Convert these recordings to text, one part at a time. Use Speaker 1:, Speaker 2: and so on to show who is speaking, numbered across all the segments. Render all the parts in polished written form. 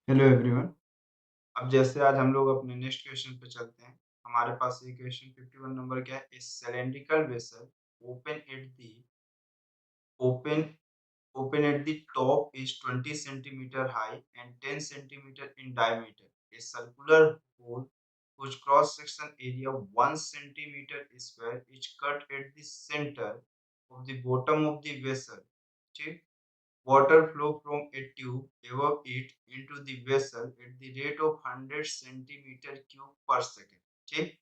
Speaker 1: Hello everyone. अब जैसे आज हम लोग अपने नेक्स्ट क्वेश्चन पे चलते हैं। हमारे पास ये क्वेश्चन 51 नंबर क्या है? A cylindrical vessel open at the open open at the top is 20 centimeter high and 10 centimeter in diameter. A circular hole whose cross section area 1 centimeter square is cut at the center of the bottom of the vessel. ठीक? Water flow from a tube above it into the vessel at the rate of 100 centimeter cube per second. ठीक?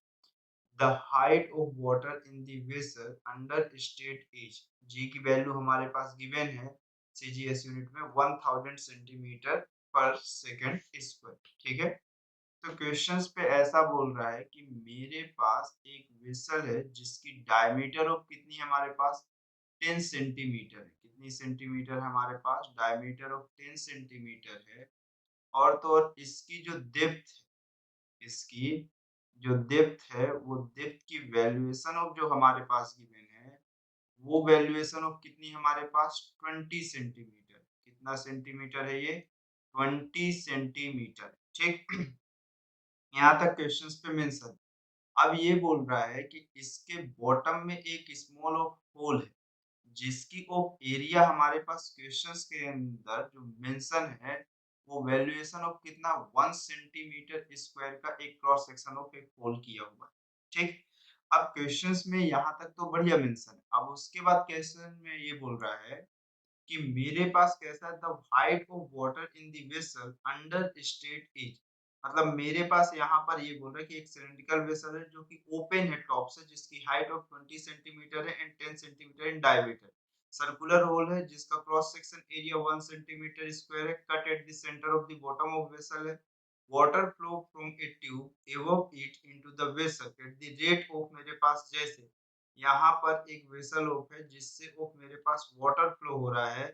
Speaker 1: The height of water in the vessel under state is G की value हमारे पास given है CGS unit में 1000 centimetre पर second square. ठीक है, तो questions पे ऐसा बोल रहा है कि मेरे पास एक वेसल है जिसकी डायमीटर ऑफ कितनी है हमारे पास 10 सेंटीमीटर है। कितनी सेंटीमीटर है हमारे पास? डायमीटर ऑफ 10 सेंटीमीटर है। और तो और इसकी जो डेप्थ इसकी जो डेप्थ है वो डेप्थ की वैल्यूएशन ऑफ जो हमारे पास गिवन है वो वैल्यूएशन ऑफ कितनी हमारे पास 20 सेंटीमीटर। कितना सेंटीमीटर है ये? 20 सेंटीमीटर। ठीक। यहाँ तक क्वेश्चंस पे मेंशन। अब ये बोल रहा है कि इसके बॉटम में एक स्मॉल ऑफ होल है जिसकी ऑफ एरिया हमारे पास क्वेश्चंस के अंदर जो मेंशन है वो वैल्यूएशन ऑफ कितना 1 सेंटीमीटर स्क्वायर का एक क्रॉस सेक्शन ऑफ एक होल किया हुआ है। ठीक। अब क्वेश्चंस में यहाँ तक तो बढ़िया मेंशन है। अब उसके बाद क्वेश्चन में ये बोल रहा है कि मेरे पास कैसा है the height of water in the vessel under state is. मतलब मेरे पास यहाँ पर ये बोल रहा है कि एक सिलिंड्रिकल वेसल है जो कि ओपन है टॉप से, जिसकी हाइट ऑफ 20 सेंटीमीटर है and 10 centimetre in diameter. Circular hole है जिसका cross section area 1 centimetre square है। Cut at the centre of the bottom of vessel है। Water flow from a tube above it into the vessel at the rate of मेरे पास जैसे यहाँ पर एक vessel of है जिससे ऑफ मेरे पास वाटर फ्लो हो रहा है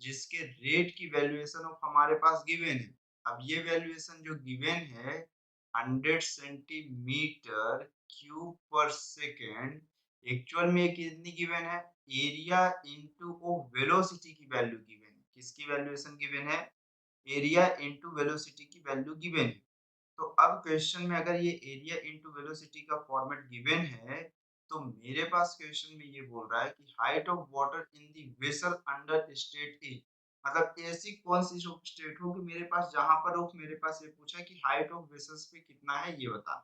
Speaker 1: जिसके रेट की वैल्यूएशन ऑफ हमारे पास गिवन है। अब ये वैल्यूएशन जो गिवन है 100 centimetre cube per second, actual में कितनी गिवन है? एरिया इनटू ऑफ वेलोसिटी की वैल्यू गिवन है। किसकी वैल्यूएशन गिवन है? एरिया इनटू वेलोसिटी की वैल्यू गिवन है। तो अब क्वेश्चन में अगर ये एरिया इनटू वेलोसिटी का फॉर्मेट गिवन है तो मेरे पास क्वेश्चन में ये बोल रहा है कि height of water in the vessel under state is. मतलब ऐसी कौन सी स्टेट हो कि मेरे पास जहां पर हो मेरे पास ये पूछा है कि हाइट ऑफ वेसल्स पे कितना है ये बता।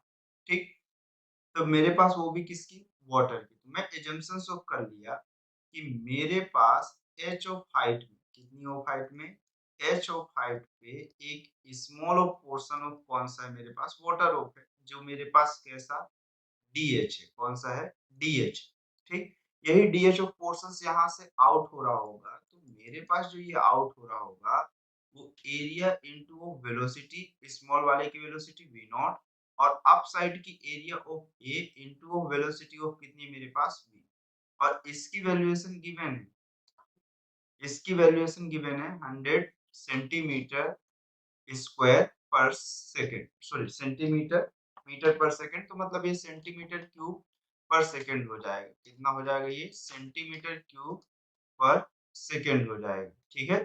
Speaker 1: ठीक। तो मेरे पास वो भी किसकी? वाटर की। तो मैं एजम्पशन ऑफ कर लिया कि मेरे पास एच ऑफ हाइट में कितनी ऑफ हाइट में एच ऑफ हाइट पे एक स्मॉल ऑफ पोर्शन ऑफ कौन सा है मेरे पास? वाटर ऑफ है जो मेरे पास कैसा डीएच है। कौन सा है? डीएच। ठीक। यही डीएच ऑफ पोर्शन यहाँ से आउट हो रहा होगा तो मेरे पास जो ये आउट हो रहा होगा वो एरिया इनटू वेलोसिटी, स्मॉल वाले की वेलोसिटी वी नॉट, और अप साइड की area of A into velocity of कितनी मेरे पास वी। और इसकी वैल्यूएशन गिवन है, इसकी वैल्यूएशन गिवन है 100 सेंटीमीटर स्क्वायर पर सेकंड, सॉरी सेंटीमीटर मीटर पर सेकंड। तो मतलब ये सेंटीमीटर क्यूब पर सेकंड हो जाएगा। कितना हो जाएगा? ये सेंटीमीटर क्यूब पर सेकंड हो जाएगा। ठीक है,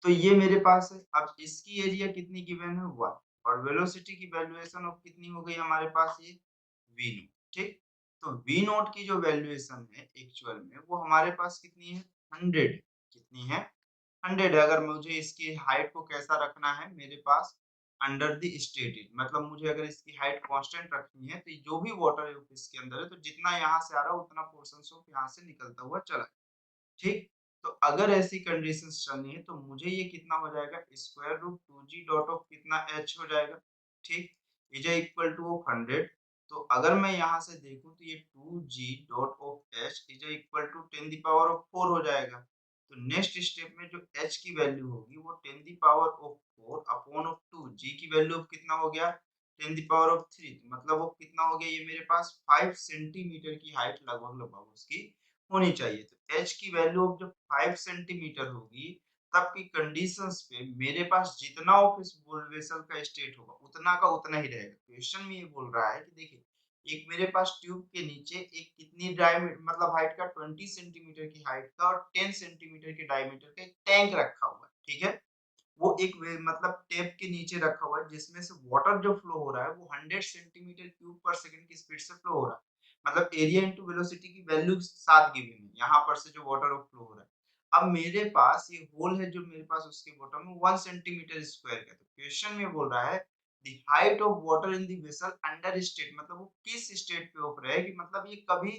Speaker 1: तो ये मेरे पास है। अब इसकी एरिया कितनी गिवन है? 1। और वेलोसिटी की वैल्यूएशन ऑफ कितनी हो गई हमारे पास? ये वी नॉट। ठीक। तो वी नॉट की जो वैल्यूएशन है एक्चुअल में वो हमारे पास कितनी है? 100। कितनी है? 100 है। अगर मुझे इसकी हाइट को कैसा रखना है मेरे पास अंडर द स्टेटेड, मतलब मुझे अगर इसकी हाइट कांस्टेंट रखनी है तो जो भी वाटर है इसके अंदर है तो जितना यहाँ से आ रहा है उतना पोर्शन ऑफ यहाँ से निकलता हुआ चला। ठीक। तो अगर ऐसी कंडीशंस चलनी है तो मुझे ये कितना हो जाएगा? Square root 2g dot of कितना h हो जाएगा। ठीक। Is equal to of 100। तो अगर मैं यहाँ से देखूं तो ये 2g dot of h is equal to 10 the power of 4 हो जाएगा। तो नेक्स्ट स्टेप में जो h की वैल्यू होगी वो 10 the power of 4 upon of 2। g की वैल्यू कितना हो गया? 10 द पावर ऑफ 3। तो मतलब वो कितना हो गया? ये मेरे पास 5 सेंटीमीटर की हाइट लगभग लगभग उसकी होनी चाहिए। तो h की वैल्यू जब 5 सेंटीमीटर होगी तब की कंडीशंस पे मेरे पास जितना ऑफ इस वेसल का स्टेट होगा उतना का उतना ही रहेगा। क्वेश्चन में ये बोल रहा है कि देखिए एक मेरे पास ट्यूब के नीचे एक कितनी डायमीटर मतलब हाइट का 20 सेंटीमीटर की हाइट का और 10 सेंटीमीटर के डायमीटर का एक टैंक रखा हुआ है। ठीक है, वो एक मतलब टैप के नीचे रखा हुआ है जिसमें से वाटर जो फ्लो हो रहा है वो 100 सेंटीमीटर क्यूब पर सेकंड की स्पीड से फ्लो हो रहा है। मतलब एरिया इनटू वेलोसिटी की वैल्यू 7 गिवन है। यहाँ पर से जो वाटर फ्लो हो रहा है। अब मेरे पास ये होल है जो मेरे पास उसके बॉटम में 1 सेंटीमीटर स्क्वायर का। तो क्वेश्चन में बोल रहा है the height of water in the vessel under state, मतलब वो किस स्टेट पे ऊपर है कि मतलब ये कभी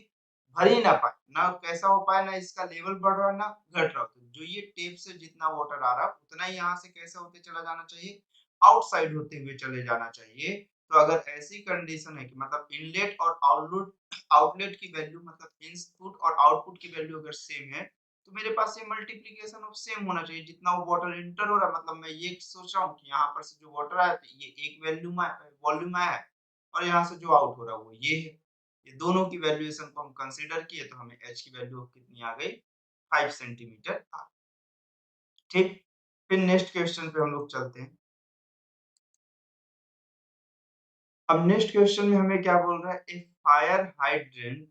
Speaker 1: भर ही ना पाए, ना कैसा हो पाए, ना इसका लेवल बढ़ रहा है ना घट रहा। तो जो ये टेप से जितना वाटर आ रहा है उतना ही यहाँ से कैसे होते चला जाना चाहिए, आउटसाइड होते हुए चले जाना चाहिए। तो अगर ऐसी कंडीशन है कि मतलब इनलेट और आउटलेट आउटलेट की वैल्यू मतलब इनपुट और आउटपुट की वैल्यू अगर सेम है तो मेरे पास ये मल्टीप्लिकेशन ऑफ सेम होना चाहिए। जितना वो वाटर इंटर हो रहा है मतलब मैं ये सोच रहा हूँ कि यहाँ पर से जो वाटर आया तो ये एक वॉल्यूम आया है और यहाँ से जो आउट हो रहा है वो ये है। ये दोनों की वैल्यूएशन को हम कंसीडर किए तो हमें h की वैल्यू कितनी आ गई, 5 सेंटीमीटर आ गई। ठीक, फिर नेक्स्ट क्वेश्चन पे हम लोग चलते हैं। अब नेक्स्ट क्वेश्चन में हमें क्या बोल रहा है, a fire hydrant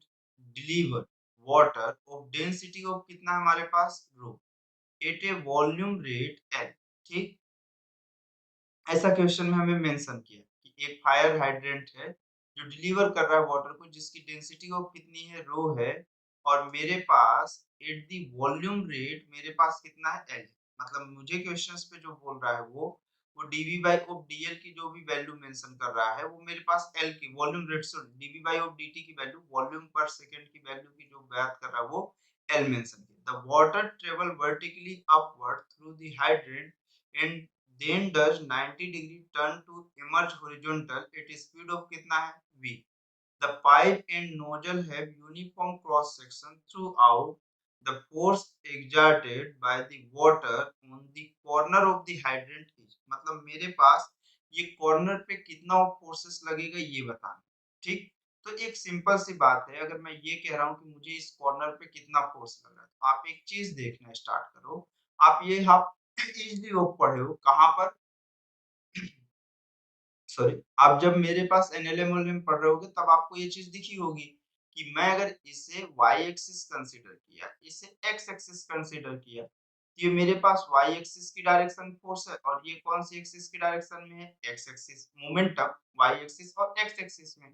Speaker 1: deliver water of density of कितना हमारे पास rho at a volume rate L. ठीक, ऐसा क्वेश्चन में हमें मेंशन किया कि एक फायर हाइड्रेंट है जो डिलीवर कर रहा है वाटर को जिसकी डेंसिटी ऑफ कितनी है रो है और मेरे पास एट दी वॉल्यूम रेट मेरे पास कितना है एल। मतलब मुझे क्वेश्चंस पे जो बोल रहा है वो डीवी बाई ऑफ डीएल की जो भी वैल्यू मेंशन कर रहा है वो मेरे पास एल की वॉल्यूम रेट से डीवी बाई ऑफ डीटी की वैल्यू वॉल्यूम पर सेकंड की वैल्यू की जो बात कर रहा है वो एल मेंशन किया। The water travel vertically upward through the hydrant and then does 90 degree turn to emerge horizontal at a speed of कितना है v। The pipe and nozzle have uniform cross section throughout. The force exerted by the water on the corner of the hydrant is, मतलब मेरे पास ये corner पे कितना forces लगेगा ये बताना। ठीक, तो एक सिंपल सी बात है, अगर मैं ये कह रहा हूँ कि मुझे इस कॉर्नर पे कितना फोर्स लग रहा है तो आप एक चीज देखना स्टार्ट करो। आप इजली वो पढ़े हो कहाँ पर, सॉरी, आप जब मेरे पास एनएलएम वनएलएम पढ़ रहे होगे तब आपको ये चीज दिखी होगी कि मैं अगर इसे y एक्सिस कंसीडर किया, इसे x एक्सिस कंसीडर किया, तो ये मेरे पास y एक्सिस की डायरेक्शन फोर्स है और ये कौन सी एक्सिस की डायरेक्शन में है, x axis momentum y axis और x एक्सिस में।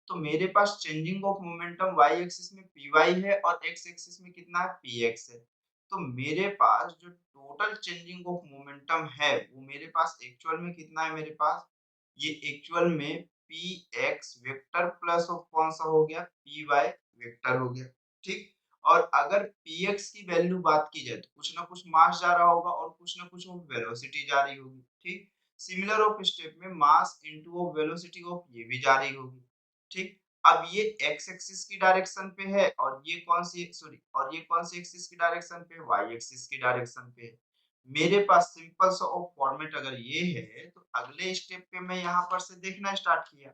Speaker 1: तो मेरे पास changing of momentum y axis में py है और x एक्सिस में कितना है px है। तो मेरे पास जो टोटल चेंजिंग ऑफ मोमेंटम है वो मेरे पास एक्चुअल में कितना है, मेरे पास ये एक्चुअल में P x vector plus of कौन सा हो गया पी वाई वेक्टर हो गया। ठीक, और अगर पी एक्स की वैल्यू बात की जाए तो कुछ ना कुछ मास जा रहा होगा और कुछ ना कुछ वेलोसिटी जा रही होगी। ठीक, सिमिलर ऑफ स्टेप में मास इनटू ऑफ वेलोसिटी ऑफ ये भी जा रही होगी। ठीक, अब ये एक्स एक्सिस की डायरेक्शन पे है और ये कौन सी सॉरी और ये कौन सी एक्सिस की डायरेक्शन पे है, वाई एक्सिस की डायरेक्शन पे है। मेरे पास सिंपल सा ऑफ फॉर्मेट अगर ये है तो अगले स्टेप पे मैं यहाँ पर से देखना स्टार्ट किया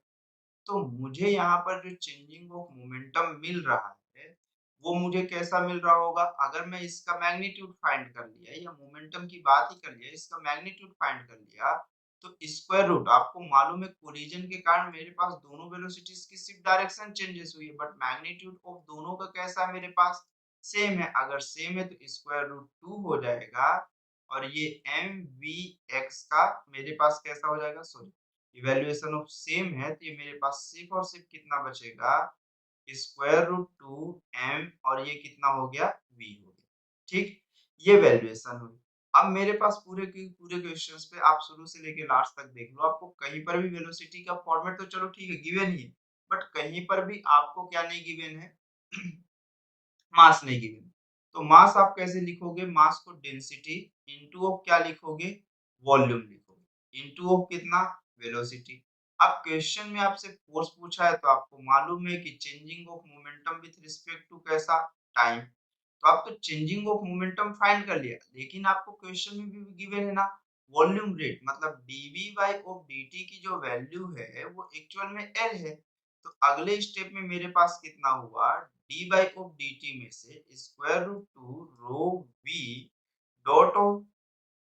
Speaker 1: तो मुझे यहाँ पर जो चेंजिंग ऑफ मोमेंटम मिल रहा है वो मुझे कैसा मिल रहा होगा, अगर मैं इसका मैग्नीट्यूड फाइंड कर लिया या मोमेंटम की बात ही कर लिया इसका मैग्नीट्यूड फाइंड कर लिया तो स्क्वायर रूट आपको मालूम है कोलिजन के कारण मेरे पास दोनों वेलोसिटीज की सिर्फ डायरेक्शन चेंजेस हुई है बट मैग्नीट्यूड ऑफ दोनों का कैसा है मेरे पास सेम है। अगर सेम है तो स्क्वायर रूट 2 हो जाएगा और ये एम वी एक्स का मेरे पास कैसा हो जाएगा, सॉरी इवैल्यूएशन ऑफ सेम है तो ये मेरे पास सिर्फ और सिर्फ कितना बचेगा स्क्वायर रूट 2 एम और ये कितना हो गया वी हो गया। ठीक, ये वैल्यूएशन हुई। अब मेरे पास पूरे के पूरे क्वेश्चंस पे आप शुरू से लेके लास्ट तक देख लो, आपको कहीं पर भी वेलोसिटी का फॉर्मेट तो चलो ठीक है गिवन ही है बट कहीं पर भी आपको क्या नहीं गिवन है मास नहीं गिवन। तो मास आप कैसे लिखोगे, मास को डेंसिटी इनटू ऑफ क्या लिखोगे वॉल्यूम लिखोगे इनटू ऑफ कितना वेलोसिटी। अब क्वेश्चन में आपसे फोर्स पूछा है तो आपको मालूम है कि changing of momentum with respect to कैसा टाइम। तो आप तो चेंजिंग ऑफ मोमेंटम फाइंड कर लिया लेकिन आपको क्वेश्चन में भी गिवन है ना वॉल्यूम रेट मतलब dv बाय ऑफ dt की जो वैल्यू है वो एक्चुअल में L है। तो अगले स्टेप में मेरे पास कितना हुआ d बाय ऑफ dt में से square root 2 rho v dot of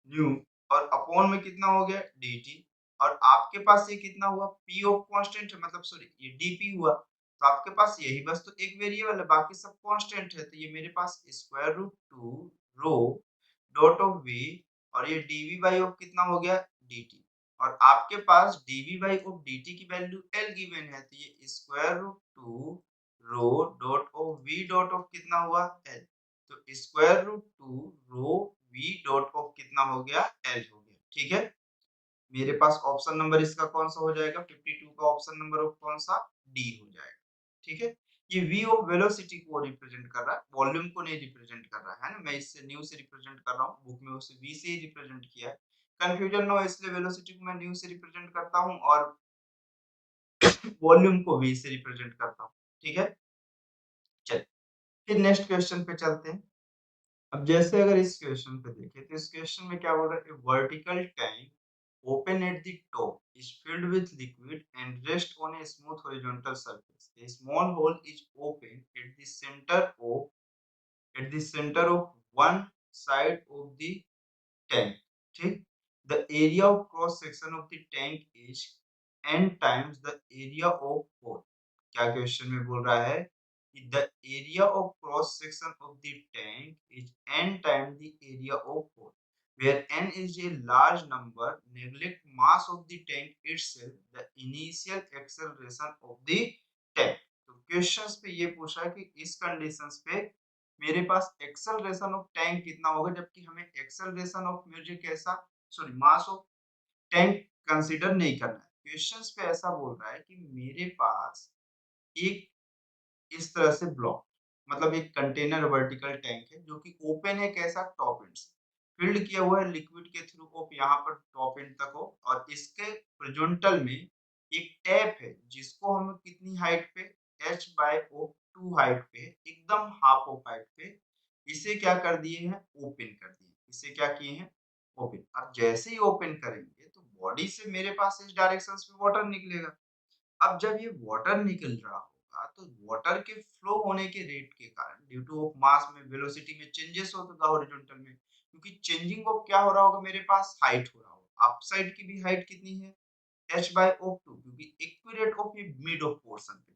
Speaker 1: nu और अपॉन में कितना हो गया dt और आपके पास ये कितना हुआ p ऑफ कांस्टेंट है मतलब सॉरी ये dp हुआ तो आपके पास यही बस तो एक वेरिएबल है बाकी सब कांस्टेंट है तो ये मेरे पास square root 2 rho dot of v और ये dv बाई ऑफ कितना हो गया dt, और आपके पास dv बाई ऑफ dt की वैल्यू L गिवन है, तो ये square root 2 rho dot of v dot of कितना हुआ L, तो square root 2 rho v dot of कितना हो गया L हो गया। ठीक है, मेरे पास ऑप्शन नंबर इसका कौन सा हो जाएगा, 52 का ऑप्शन नंबर ऑफ कौन सा, डी हो जाएगा। ठीक है, ये v ऑफ वेलोसिटी को रिप्रेजेंट कर रहा है, वॉल्यूम को नहीं रिप्रेजेंट कर रहा है ना, मैं इससे न्यू से रिप्रेजेंट कर रहा हूँ, बुक में उसे v से ही रिप्रेजेंट किया है। कंफ्यूजन ना हो इसलिए वेलोसिटी को मैं न्यू से रिप्रेजेंट करता हूँ और वॉल्यूम को v से रिप्रेजेंट करता हूँ। ठीक है, चलिए फिर नेक्स्ट क्वेश्चन पे चलते हैं। अब जैसे अगर इस क्वेश्चन पे देखें तो इस क्वेश्चन में क्या बोल रहा है, vertical tank open at the top is filled with liquid and rest on a smooth horizontal surface. A small hole is open at the center of one side of the tank. ठीक, the area of cross section of the tank is n times the area of hole. क्या question में बोल रहा है कि the area of cross section of the tank is n times the area of hole, where n is a large number, neglect mass of the tank itself, the initial acceleration of the tank. तो questions पे ये पूछा है कि इस conditions पे मेरे पास acceleration of tank कितना होगा, जबकि हमें एक्सेलरेशन ऑफ मुझे कैसा, sorry, mass of tank consider नहीं करना है। क्वेश्चंस पे ऐसा बोल रहा है कि मेरे पास एक इस तरह से ब्लॉक, मतलब एक कंटेनर वर्टिकल टैंक है जो कि ओपन है, कैसा, टॉप एंड से फिल्ड किया हुआ है लिक्विड के थ्रू ऑफ यहाँ पर टॉप एंड तक हो, और इसके हॉरिजॉन्टल में एक टैप है जिसको हम कितनी हाइट पे, h बाय ओ 2 हाइट पे, एकदम हाफ ऑफ हाइट पे इसे क्या कर दिए हैं, ओपन कर दिए। इसे क्या किए हैं, ओपन। अब जैसे ही ओपन करेंगे तो बॉडी से मेरे पास इस डायरेक्शन में वाटर निकलेगा। अब जब ये वाटर निकल रहा होगा तो वाटर के फ्लो होने के रेट के कारण ड्यू टू ऑफ मास में वेलोसिटी में चेंजेस होगा हॉरिजॉन्टल में, क्योंकि चेंजिंग ऑफ क्या हो रहा होगा, मेरे पास हाइट हो रहा होगा। अप साइड की भी हाइट कितनी है, h बाय ऑफ 2, क्योंकि इक्विलेट ऑफ ये मिड ऑफ पोर्शन पे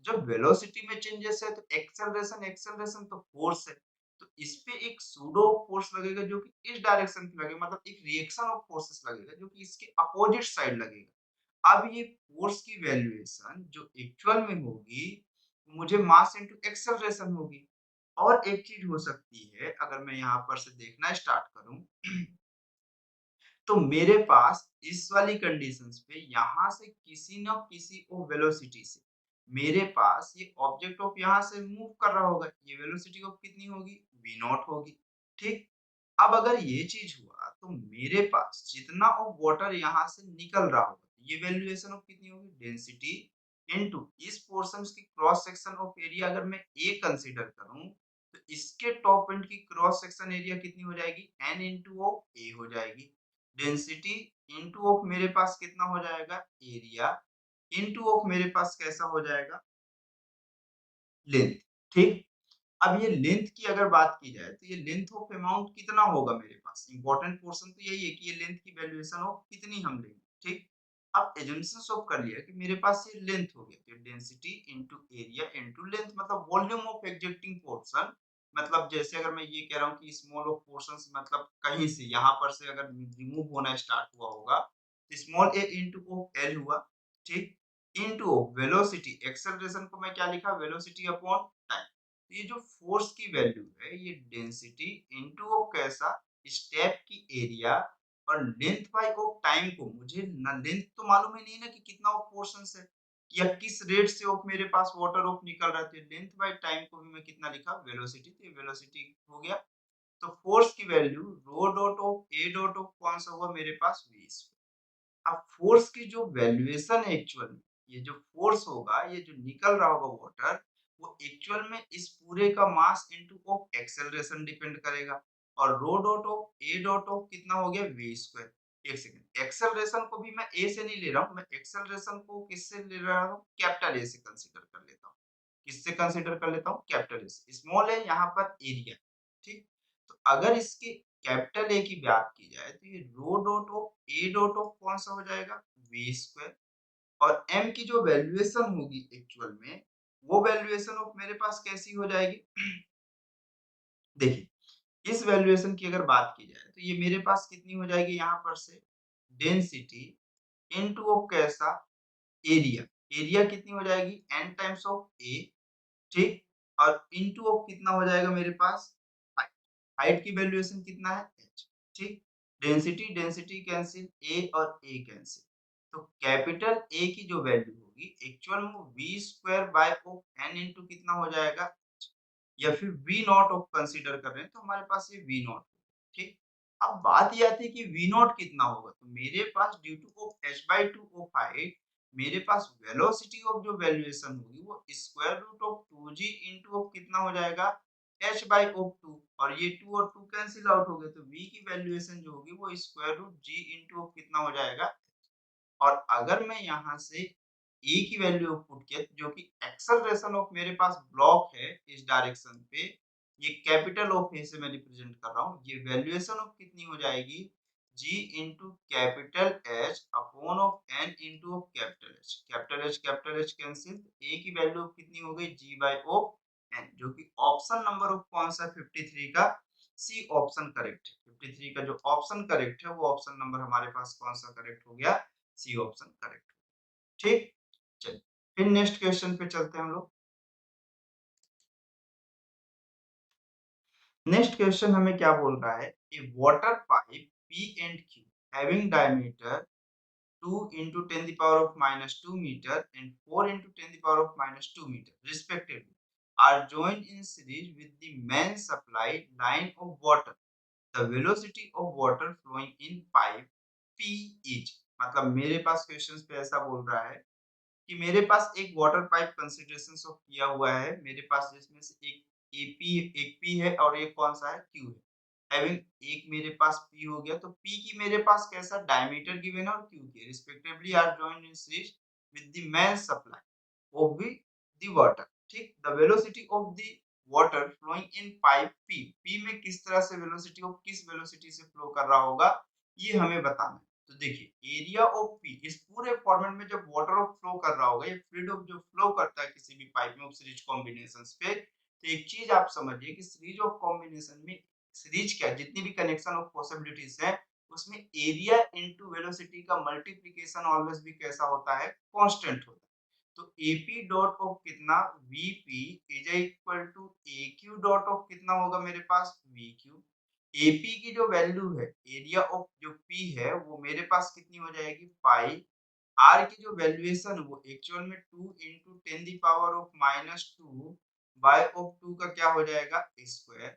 Speaker 1: जब वेलोसिटी में चेंजेस है तो एक्सेलरेशन एक्सेलरेशन तो फोर्स है, तो इस पे एक सूडो फोर्स लगेगा जो कि इस डायरेक्शन पे लगेगा, मतलब एक रिएक्शन ऑफ फोर्सेस लगेगा जो कि इसके अपोजिट साइड लगेगा। अब ये फोर्स की वैल्यूएशन जो एक्चुअल में होगी मुझे मास इनटू एक्सेलरेशन होगी। और एक चीज हो सकती है, अगर मैं यहाँ पर से देखना स्टार्ट करूं तो मेरे पास इस वाली कंडीशंस पे यहाँ से किसी न किसी ओ वेलोसिटी से मेरे पास ये ऑब्जेक्ट ऑफ यहाँ से मूव कर रहा होगा, ये वेलोसिटी ऑफ कितनी होगी, v नॉट होगी। ठीक, अब अगर ये चीज हुआ तो मेरे पास जितना ऑफ वाटर यहाँ से निकल रहा होगा, ये वैल्यूएशन ऑफ कितनी होगी, डेंसिटी इनटू इस पोर्शन की क्रॉस सेक्शन ऑफ एरिया, अगर मैं ए कंसीडर करूं तो इसके टॉप एंड की क्रॉस सेक्शन एरिया कितनी हो जाएगी, n इंटू ऑफ ए हो जाएगी। डेंसिटी इनटू ऑफ मेरे पास कितना हो जाएगा, एरिया इनटू ऑफ मेरे पास कैसा हो जाएगा, लेंथ। ठीक, अब ये लेंथ की अगर बात की जाए तो ये लेंथ ऑफ अमाउंट कितना होगा मेरे पास, इंपॉर्टेंट पोर्शन तो यही है कि ये लेंथ की वैल्यूएशन ऑफ कितनी हम लेंगे। ठीक, अब एजम्पशन ऑफ कर लिया कि मेरे पास ये लेंथ हो गया, तो density into area into length, मतलब वॉल्यूम ऑफ एग्जिस्टिंग पोर्शन। मतलब जैसे अगर मैं ये कह रहा हूँ कि स्मॉल ऑफ पोर्शंस, मतलब कहीं से यहाँ पर से अगर रिमूव होना स्टार्ट हुआ होगा तो small A into of L हुआ। ठीक, इनटू वेलोसिटी एक्सेलरेशन को मैं क्या लिखा, वेलोसिटी अपॉन टाइम। ये जो फोर्स की वैल्यू है ये डेंसिटी इनटू ऑफ कैसा, स्टेप की एरिया और लेंथ बाय ऑफ टाइम को, मुझे ना लेंथ तो मालूम ही नहीं ना कि कितना ऑफ पोर्शन है या किस रेट से ऑफ मेरे पास वाटर ऑफ निकल रहा है, लेंथ बाय टाइम को भी मैं कितना लिखा, वेलोसिटी, तो वेलोसिटी हो गया। तो फोर्स की value rho dot of A dot of कौन सा हुआ मेरे पास, v। अब फोर्स की जो वैल्यूएशन है एक्चुअल में, ये जो फोर्स होगा, ये जो निकल रहा होगा वाटर, वो एक्चुअल में इस पूरे का mass into of acceleration depend करेगा। और rho dot of A dot of कितना हो गया, v स्क्वायर। एक सेकंड, एक्सेलरेशन को भी मैं ए से नहीं ले रहा हूँ, मैं एक्सेलरेशन को किससे ले रहा हूँ, कैपिटल ए से कंसीडर कर लेता हूँ। किससे कंसीडर कर लेता हूँ, कैपिटल ए से। स्मॉल है यहाँ पर एरिया। ठीक, तो अगर इसके कैपिटल ए की बात की जाए तो ये rho dot of A dot of कौन सा हो जाएगा, v स्क्वायर। और m की जो वैल्यूएशन होगी एक्चुअल में, वो वैल्यूएशन ऑफ मेरे पास कैसी हो जाएगी देखिए, इस वैल्यूएशन की अगर बात की जाए तो ये मेरे पास कितनी हो जाएगी यहाँ पर से डेंसिटी इनटू ऑफ कैसा एरिया। एरिया कितनी हो जाएगी n टाइम्स ऑफ ए, ठीक, और इनटू ऑफ कितना हो जाएगा मेरे पास हाइट। हाइट की वैल्यूएशन कितना है h, ठीक। डेंसिटी डेंसिटी कैंसिल, ए और ए कैंसिल, तो कैपिटल ए की जो वैल्यू होगी एक्चुअल में v square by of N into कितना हो जाएगा या फिर वी नॉट ऑफ कंसीडर कर रहे हैं तो हमारे पास ये वी नॉट, ठीक। अब बात ये आती है कि वी नॉट कितना होगा, तो मेरे पास due to of h by two of height मेरे पास वेलोसिटी ऑफ जो वैल्यूएशन होगी वो square root of 2g into of कितना हो जाएगा h बाई ऑफ 2, और ये 2 और 2 कैंसिल आउट हो गए तो v की वैल्यूएशन जो होगी वो square root g into of कितना हो जाएगा। और अगर मैं यहाँ से ए की वैल्यू पुट किया जो कि एक्सेलरेशन ऑफ मेरे पास ब्लॉक है इस डायरेक्शन पे, ये कैपिटल ऑफ ए से मैं रिप्रेजेंट कर रहा हूँ, ये वैल्यूएशन ऑफ कितनी हो जाएगी g into capital H upon of N into of capital H. Capital H cancel, A की वैल्यू ऑफ कितनी हो गई जी बाई ऑफ एन, जो कि ऑप्शन नंबर ऑफ कौन सा 53 का सी ऑप्शन करेक्ट है। 53 का जो ऑप्शन करेक्ट है वो ऑप्शन नंबर हमारे पास कौन सा करेक्ट हो गया, सी ऑप्शन करेक्ट, ठीक। चलिए फिर नेक्स्ट क्वेश्चन पे चलते हैं हम लोग। नेक्स्ट क्वेश्चन हमें क्या बोल रहा है, a water pipe P and Q having diameter 2 into 10 the power of minus 2 meter and 4 into 10 the power of minus 2 meter respectively are joined in series with the main supply line of water. The velocity of water flowing in pipe P is, मतलब मेरे पास question पे ऐसा बोल रहा है कि मेरे पास एक वाटर पाइप कंसीडरेशन ऑफ किया हुआ है मेरे पास, जिसमें से एक एपी एक पी है और एक कौन सा है क्यू है। हैविंग, एक मेरे पास पी हो गया तो पी की मेरे पास कैसा डायमीटर गिवन है और क्यू की respectively are joined in series with the main supply of the water, ठीक। The velocity of the water flowing in pipe P, P में किस तरह से वेलोसिटी ऑफ किस वेलोसिटी से फ्लो कर रहा होगा ये हमें बताना है। तो देखिए एरिया ऑफ पी इस पूरे फॉर्मेट में जब वाटर ऑफ फ्लो कर रहा होगा ये फ्लूइड ऑफ जो फ्लो करता है किसी भी पाइप में ऑफ सीरीज कॉम्बिनेशंस पे, तो एक चीज आप समझिए कि सीरीज ऑफ कॉम्बिनेशन में सीरीज क्या जितनी भी कनेक्शन ऑफ पॉसिबिलिटीज है उसमें एरिया इनटू वेलोसिटी का मल्टीप्लिकेशन ऑलवेज भी कैसा होता है कांस्टेंट होता है। तो AP डॉट ऑफ कितना VP is equal to AQ dot of कितना होगा मेरे पास VQ। AP की जो वैल्यू है एरिया ऑफ जो P है वो मेरे पास कितनी हो जाएगी पाई, R की जो वैल्यूएशन वो एक्चुअल में 2 into 10 the power of minus 2 by of 2 का क्या हो जाएगा स्क्वायर,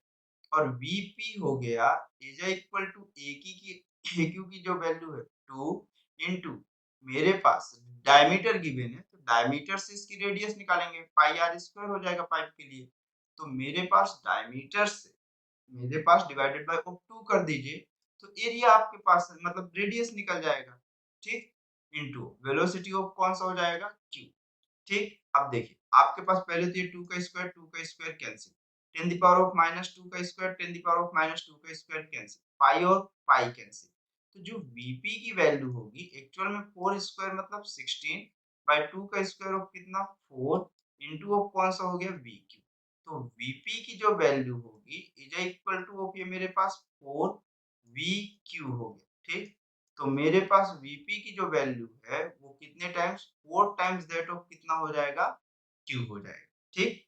Speaker 1: और VP हो गया इज इक्वल टू AQ की जो वैल्यू है 2 इंटू मेरे पास डायमीटर गिवन है तो डायमीटर से इसकी रेडियस निकालेंगे पाई आर स्क्वायर हो जाएगा पाइप के लिए। तो मेरे पास डायमीटर से मेरे पास डिवाइडेड बाय ऑफ 2 कर दीजिए तो एरिया आपके पास मतलब रेडियस निकल जाएगा, ठीक। इंटू वेलोसिटी ऑफ कौन सा हो जाएगा क्यू, ठीक। अब देखिए आपके पास पहले तो ये 2 का square cancel, 10 the power of -2 का स्क्वायर 10 द पावर ऑफ -2 का स्क्वायर कैंसिल, पाई और पाई कैंसिल। तो जो वीपी की वैल्यू होगी एक्चुअल में 4 स्क्वायर मतलब 16 बाय 2 का स्क्वायर ऑफ कितना 4 इनटू ऑफ कौन सा हो गया वीक्यू। तो वीपी की जो वैल्यू होगी इज इक्वल टू ऑफ ये मेरे पास 4 वीक्यू हो गया, ठीक। तो मेरे पास Vp की जो वैल्यू है वो कितने टाइम्स 4 टाइम्स दैट ऑफ कितना हो जाएगा Q हो जाएगा, ठीक।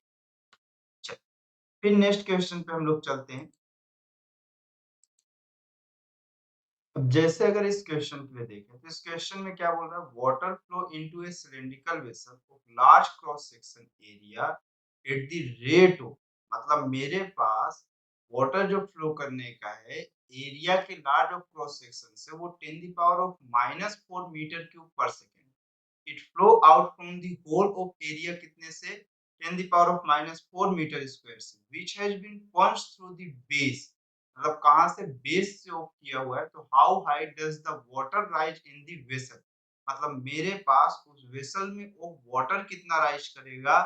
Speaker 1: चल फिर नेक्स्ट क्वेश्चन पे हम लोग चलते हैं। अब जैसे अगर इस क्वेश्चन पे देखें तो इस क्वेश्चन में क्या बोल रहा है, water flow into A cylindrical vessel of large cross section area at the rate of, मतलब मेरे पास वाटर जो फ्लो करने का है एरिया के लार्ज ऑफ क्रॉस सेक्शन से वो 10 the power of -4 metre cube per second, it flow out from the hole of area कितने से 10 the power of -4 metre square से which has been punched through the base, मतलब कहां से base से of किया हुआ है। तो how high does the water rise in the vessel, मतलब मेरे पास उस वेसल में वो वाटर कितना राइज करेगा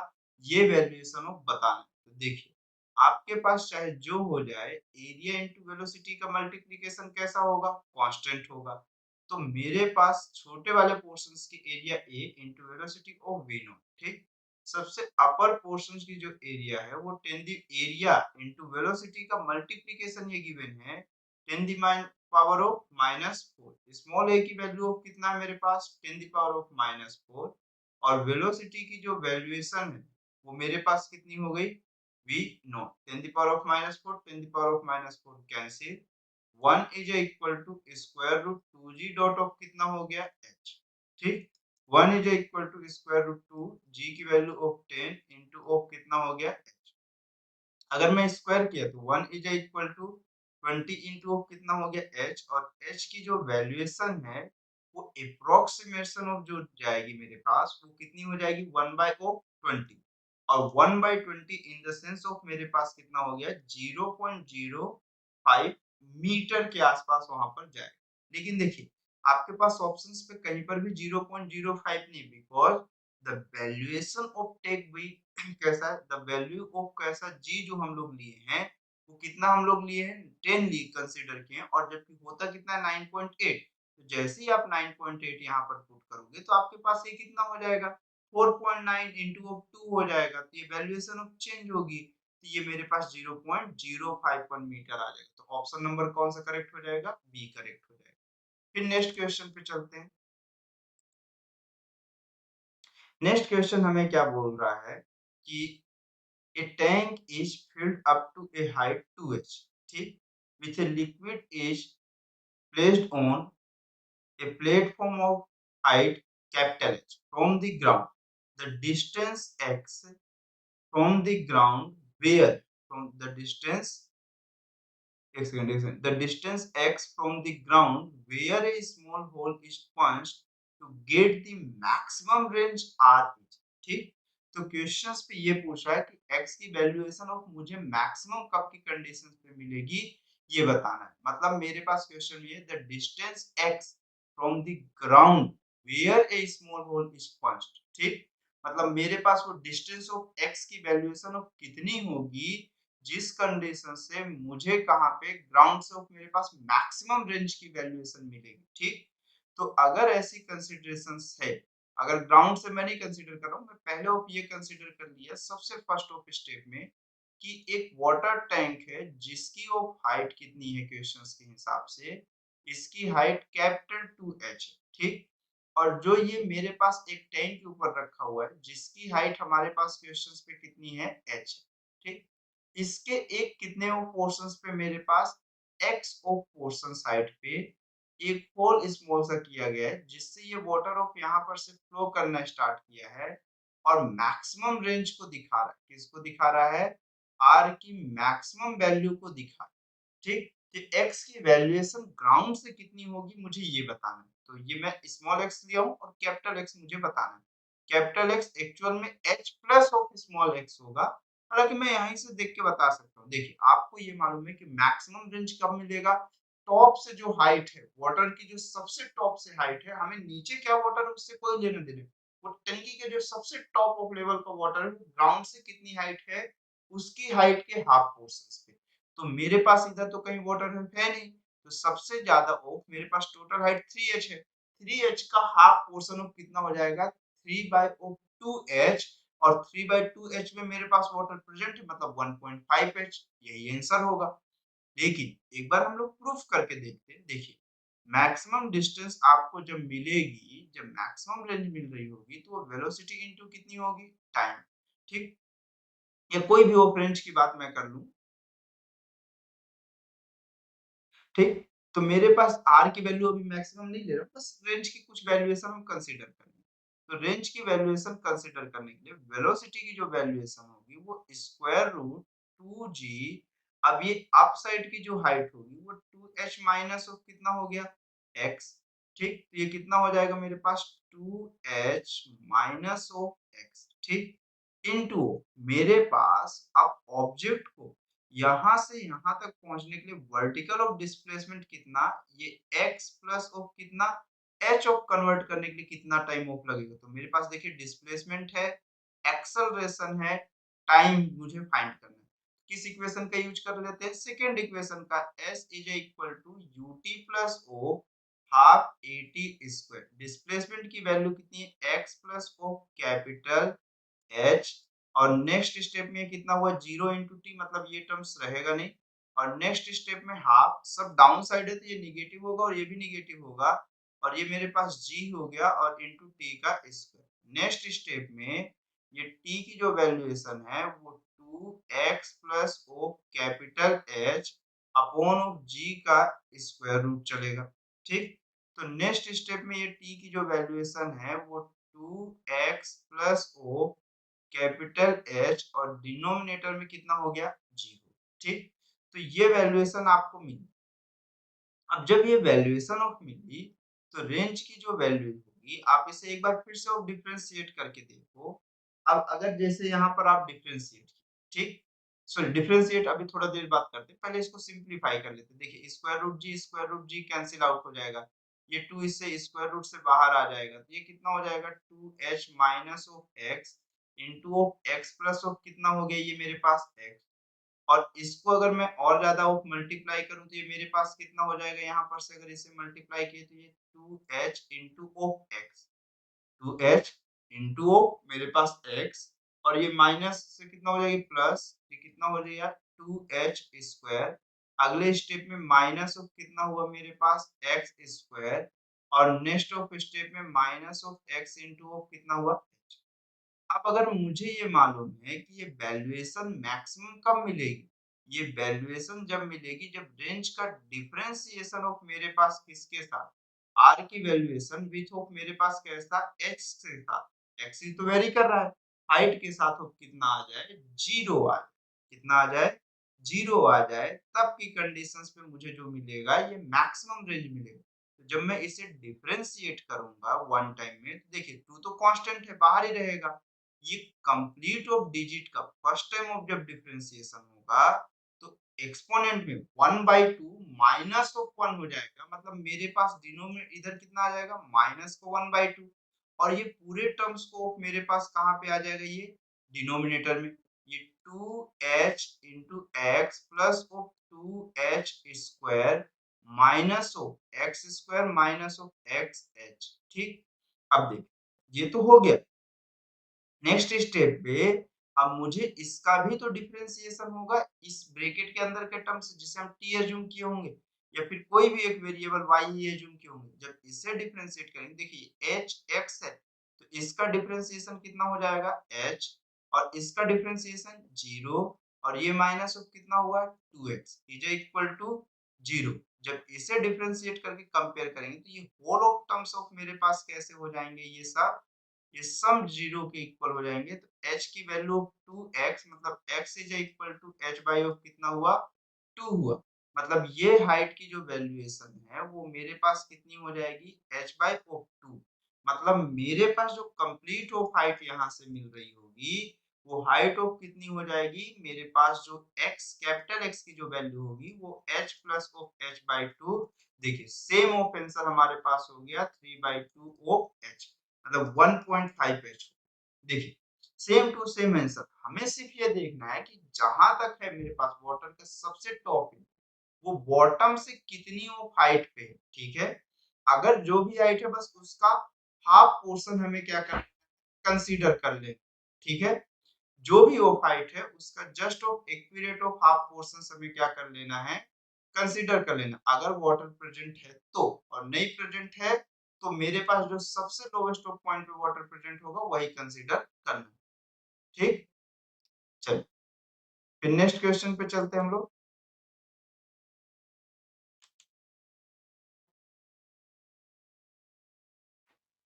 Speaker 1: ये वैल्यूएशन ऑफ बताना है। तो देखिए आपके पास चाहे जो हो जाए एरिया इनटू वेलोसिटी का मल्टीप्लिकेशन कैसा होगा कांस्टेंट होगा। तो मेरे पास छोटे वाले पोर्शंस की area A into velocity of V not, ठीक। सबसे अपर पोर्शन की जो एरिया है वो 10 द एरिया इनटू वेलोसिटी का मल्टीप्लिकेशन ये गिवन है 10 the power of -4। Small a की वैल्यू ऑफ कितना है मेरे पास 10 द पावर ऑफ -4 और वेलोसिटी की जो वैल्यूएशन है वो मेरे पास कितनी हो गई we know 10 the power of -4 10 the power of -4 cancel 1 is equal to square root 2g dot of कितना हो गया h। ठीक 1 is equal to square root 2 g की वैल्यू ऑफ 10 इंटू ऑफ कितना हो गया h। अगर मैं स्क्वायर किया तो 1 is equal to 20 into of कितना हो गया h और h की जो वैल्यूएशन है वो अप्रोक्सीमेशन ऑफ जो जाएगी मेरे पास वो कितनी हो जाएगी 1 बाय ऑफ 20 और 1 by 20 in the sense of मेरे पास कितना हो गया 0.05 मीटर के आसपास वहां पर जाए। लेकिन देखिए आपके पास ऑप्शंस पे कहीं पर भी 0.05 नहीं because the valuation of take v कैसा है द वैल्यू ऑफ कैसा जी जो हम लोग लिए हैं वो कितना हम लोग लिए हैं 10 ली कंसीडर किए हैं और जबकि होता कितना है 9.8 तो जैसे ही आप 9.8 यहाँ पर पुट करोगे तो आपके पास ये कितना हो जाएगा 4.9 इंटू ऑफ 2 हो जाएगा तो ये वैल्यूएशन ऑफ चेंज होगी तो ये मेरे पास 0.051 मीटर आ जाएगा तो ऑप्शन नंबर कौन सा करेक्ट हो जाएगा बी करेक्ट हो जाएगा। फिर नेक्स्ट क्वेश्चन पे चलते हैं। नेक्स्ट क्वेश्चन हमें क्या बोल रहा है कि a tank is filled up to a height 2h ठीक with a liquid is placed on a platform of height capital H from the ground the distance x from the ground where from the distance एक second the distance x from the ground where a small hole is punched to get the maximum range r is ठीक तो questions पे ये पूछ रहा है कि x की वैल्यूएशन ऑफ मुझे मैक्सिमम कब की कंडीशंस पे मिलेगी ये बताना है मतलब मेरे पास क्वेश्चन ये the distance x from the ground where a small hole is punched ठीक मतलब मेरे पास वो डिस्टेंस ऑफ x की वैल्यूएशन ऑफ कितनी होगी जिस कंडीशन से मुझे कहाँ पे ग्राउंड से मेरे पास मैक्सिमम रेंज की वैल्यूएशन मिलेगी ठीक तो अगर ऐसी कंसीडरेशन है अगर ग्राउंड से मैं नहीं कंसीडर कर रहा हूँ मैं पहले ऑफ ये कंसीडर कर लिया सबसे फर्स्ट ऑफ स्टेप में कि एक वाटर टैंक है जिसकी ऑफ हाइट कितनी है क्वेश्चंस के हिसाब से इसकी हाइट कैपिटल 2h ठीक और जो ये मेरे पास एक टैंक के ऊपर रखा हुआ है जिसकी हाइट हमारे पास क्वेश्चंस पे कितनी है h ठीक इसके एक कितने ऑफ पोर्शंस पे मेरे पास एक्स ऑफ पोर्शन साइड पे एक होल स्मॉल सा किया गया है जिससे ये वाटर ऑफ यहाँ पर से फ्लो करना स्टार्ट किया है और मैक्सिमम रेंज को दिखा रहा है किसको दिखा रहा है आर की मैक्सिमम वैल्यू को दिखा रहा है ठीक तो एक्स की वैल्यूएशन ग्राउंड से कितनी होगी मुझे ये बताना है तो ये मैं स्मॉल एक्स लिया हूँ और कैपिटल एक्स मुझे बताना है कैपिटल एक्स एक्चुअल में H plus of small x होगा हालांकि मैं यहीं से देख के बता सकता हूँ देखिए आपको ये मालूम है कि मैक्सिमम रेंज कब मिलेगा टॉप से जो हाइट है वाटर की जो सबसे टॉप से हाइट है हमें नीचे क्या वाटर है उससे कोई लेना देना वो टंकी के जो सबसे टॉप ऑफ लेवल का वाटर है ग्राउंड से कितनी हाइट है उसकी हाइट के हाफ पोर्शन पे तो मेरे पास इधर तो कहीं वाटर है नहीं तो सबसे ज्यादा ऑफ मेरे पास टोटल हाइट 3h है 3h का हाफ पोर्शन ऑफ कितना हो जाएगा 3 बाय ऑफ 2h और 3 बाय 2h में मेरे पास वाटर प्रेजेंट है मतलब 1.5h यही आंसर होगा लेकिन एक बार हम लोग प्रूफ करके देखते हैं देखिए मैक्सिमम डिस्टेंस आपको जब मिलेगी जब मैक्सिमम रेंज मिल रही होगी तो वो वेलोसिटी इनटू कितनी होगी टाइम ठीक या कोई भी ऑफ रेंज की बात मैं कर लूं ठीक तो मेरे पास आर की वैल्यू अभी मैक्सिमम नहीं ले रहा बस रेंज की कुछ वैल्यूएशन हम कंसीडर करेंगे तो रेंज की वैल्यूएशन कंसीडर करने के लिए वेलोसिटी की जो वैल्यूएशन होगी वो स्क्वायर रूट 2g अब ये अप साइड की जो हाइट होगी वो 2h माइनस ऑफ कितना हो गया x ठीक तो ये कितना हो जाएगा मेरे पास 2h माइनस ऑफ x ठीक इनटू मेरे पास अब ऑब्जेक्ट को यहाँ से यहाँ तक पहुंचने के लिए वर्टिकल ऑफ डिस्प्लेसमेंट कितना ये x प्लस ऑफ कितना h ऑफ कन्वर्ट करने के लिए कितना टाइम ऑफ लगेगा तो मेरे पास देखिए डिस्प्लेसमेंट है एक्सेलरेशन है टाइम मुझे फाइंड करना है किस इक्वेशन का यूज कर लेते हैं सेकेंड इक्वेशन का s is equal to ut plus o half at square displacement की वैल्यू कितनी है x plus of capital H, और नेक्स्ट स्टेप में कितना हुआ 0 इंटू टी, मतलब ये टर्म्स रहेगा नहीं, और नेक्स्ट स्टेप में हाफ, सब डाउन साइड है तो ये निगेटिव होगा और ये भी निगेटिव होगा, और ये मेरे पास जी हो गया और इंटू टी का स्क्वायर। नेक्स्ट स्टेप में ये टी की जो वैल्यूएशन है वो 2x plus o capital H upon of g का स्क्वायर रूट चलेगा। ठीक, तो नेक्स्ट स्टेप में ये टी की जो वैल्यूएशन है वो 2x plus o capital H और डिनोमिनेटर में कितना हो गया 0। ठीक, तो ये वैल्यूएशन आपको मिली। अब जब ये वैल्यूएशन ऑफ मिली तो रेंज की जो वैल्यू होगी आप इसे एक बार फिर से और डिफरेंशिएट करके देखो। अब अगर जैसे यहाँ पर आप डिफरेंशिएट, ठीक, सॉरी डिफरेंशिएट अभी थोड़ा देर बात करते हैं, पहले इसको सिंपलीफाई कर लेते हैं। देखिए square root g cancel out हो जाएगा, ये 2 इससे स्क्वायर रूट से बाहर आ जाएगा, तो ये कितना हो जाएगा 2h minus of x into of x plus of कितना हो गया ये मेरे पास x, और इसको अगर मैं और ज्यादा ऑफ मल्टीप्लाई करूं तो ये मेरे पास कितना हो जाएगा, यहाँ पर से अगर इसे मल्टीप्लाई किए तो ये 2h into of x, 2h into of मेरे पास x, और ये माइनस से कितना हो जाएगा प्लस, ये कितना हो जाएगा 2h स्क्वायर, अगले स्टेप में माइनस ऑफ कितना हुआ मेरे पास x स्क्वायर, और नेक्स्ट ऑफ स्टेप में minus of x into of कितना हुआ। अब अगर मुझे ये मालूम है कि ये वैल्यूएशन मैक्सिमम कब मिलेगी, ये वैल्यूएशन जब मिलेगी जब रेंज का डिफरेंशिएशन ऑफ मेरे पास किसके साथ, आर की वैल्यूएशन विथ ऑफ मेरे पास कैसा एच के साथ, एक्स ही तो वेरी कर रहा है, हाइट के साथ ऑफ कितना आ जाए जीरो आ जाए, कितना आ जाए जीरो आ जाए, तब की कंडीशंस पे मुझे जो मिलेगा ये मैक्सिमम रेंज मिलेगा। तो जब मैं इसे डिफरेंशिएट करूंगा वन टाइम में तो देखिए टू तो कांस्टेंट है बाहर ही रहेगा, ये कंप्लीट ऑफ डिजिट का फर्स्ट टाइम ऑफ जब डिफरेंशिएशन होगा तो एक्सपोनेंट में 1/2 माइनस ऑफ 1 हो जाएगा, मतलब मेरे पास डिनोमिनेटर इधर कितना आ जाएगा माइनस को 1/2, और ये पूरे टर्म्स को मेरे पास कहाँ पे आ जाएगा ये डिनोमिनेटर में, ये 2h into x plus of 2h square minus of x square minus of x H. ठीक, अब देखिए ये तो हो गया। नेक्स्ट स्टेप पे अब मुझे इसका भी तो डिफरेंशिएशन होगा इस ब्रैकेट के अंदर के टर्म्स जिसे हम टी एज्यूम किए होंगे, या फिर कोई भी एक वेरिएबल y ही एज्यूम किए होंगे, जब इसे डिफरेंशिएट करेंगे देखिए h x है तो इसका डिफरेंशिएशन कितना हो जाएगा h, और इसका डिफरेंशिएशन 0, और ये माइनस ऑफ कितना हुआ 2x इज इक्वल टू 0। जब इसे डिफरेंशिएट करके कंपेयर करेंगे तो ये होल ऑफ टर्म्स ऑफ मेरे पास कैसे हो जाएंगे, ये सम 0 के इक्वल हो जाएंगे, तो h की वैल्यू ऑफ 2x मतलब x is equal to h by of कितना हुआ 2 हुआ, मतलब ये हाइट की जो वैल्यूएशन है वो मेरे पास कितनी हो जाएगी h बाय ऑफ 2, मतलब मेरे पास जो कंप्लीट ऑफ हाइट यहाँ से मिल रही होगी वो हाइट ऑफ कितनी हो जाएगी, मेरे पास जो x कैपिटल X की जो वैल्यू होगी वो h plus of h by 2, देखिए सेम ऑफ आंसर हमारे पास हो गया 3/2 ऑफ h, मतलब 1.5 एच। देखिए सेम टू सेम आंसर, हमें सिर्फ ये देखना है कि जहां तक है मेरे पास वाटर का सबसे टॉप है वो बॉटम से कितनी ऑफ हाइट पे है। ठीक है, अगर जो भी हाइट है बस उसका हाफ पोर्शन हमें क्या करना है कंसीडर कर ले। ठीक है, जो भी ऑफ हाइट है उसका जस्ट ऑफ इक्विलेट ऑफ हाफ पोर्शन हमें क्या कर लेना है कंसीडर कर लेना, अगर वाटर प्रेजेंट है तो, और नहीं प्रेजेंट है तो मेरे पास जो सबसे लोवेस्ट ऑफ पॉइंट पे वाटर प्रेजेंट होगा वही कंसीडर करना। ठीक, चलिए फिर नेक्स्ट क्वेश्चन पे चलते हैं हम लोग।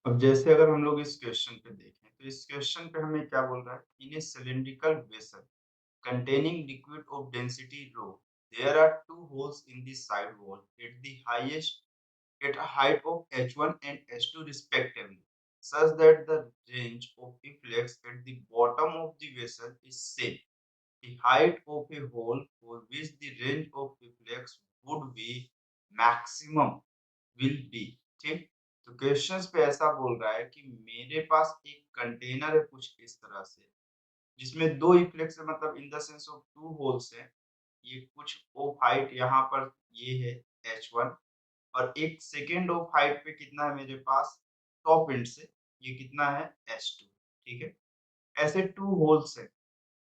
Speaker 1: अब जैसे अगर हम लोग इस क्वेश्चन पे देखें तो इस क्वेश्चन पे हमें क्या बोल रहा है, in a cylindrical vessel containing liquid of density rho, there are two holes in the side wall at the highest at a height of h1 and h2 respectively, such that the range of efflux at the bottom of the vessel is same. The height of a hole for which the range of efflux would be maximum will be। ठीक, तो questions पे ऐसा बोल रहा है कि मेरे पास एक कंटेनर है कुछ इस तरह से जिसमें दो इफ्लेक्स है, मतलब in the sense of two holes है, ये कुछ ऑफ हाइट यहाँ पर ये है h1, और एक सेकेंड ऑफ हाइट पे कितना है मेरे पास टॉप एंड से ये कितना है h2। ठीक है, ऐसे 2 होल्स हैं,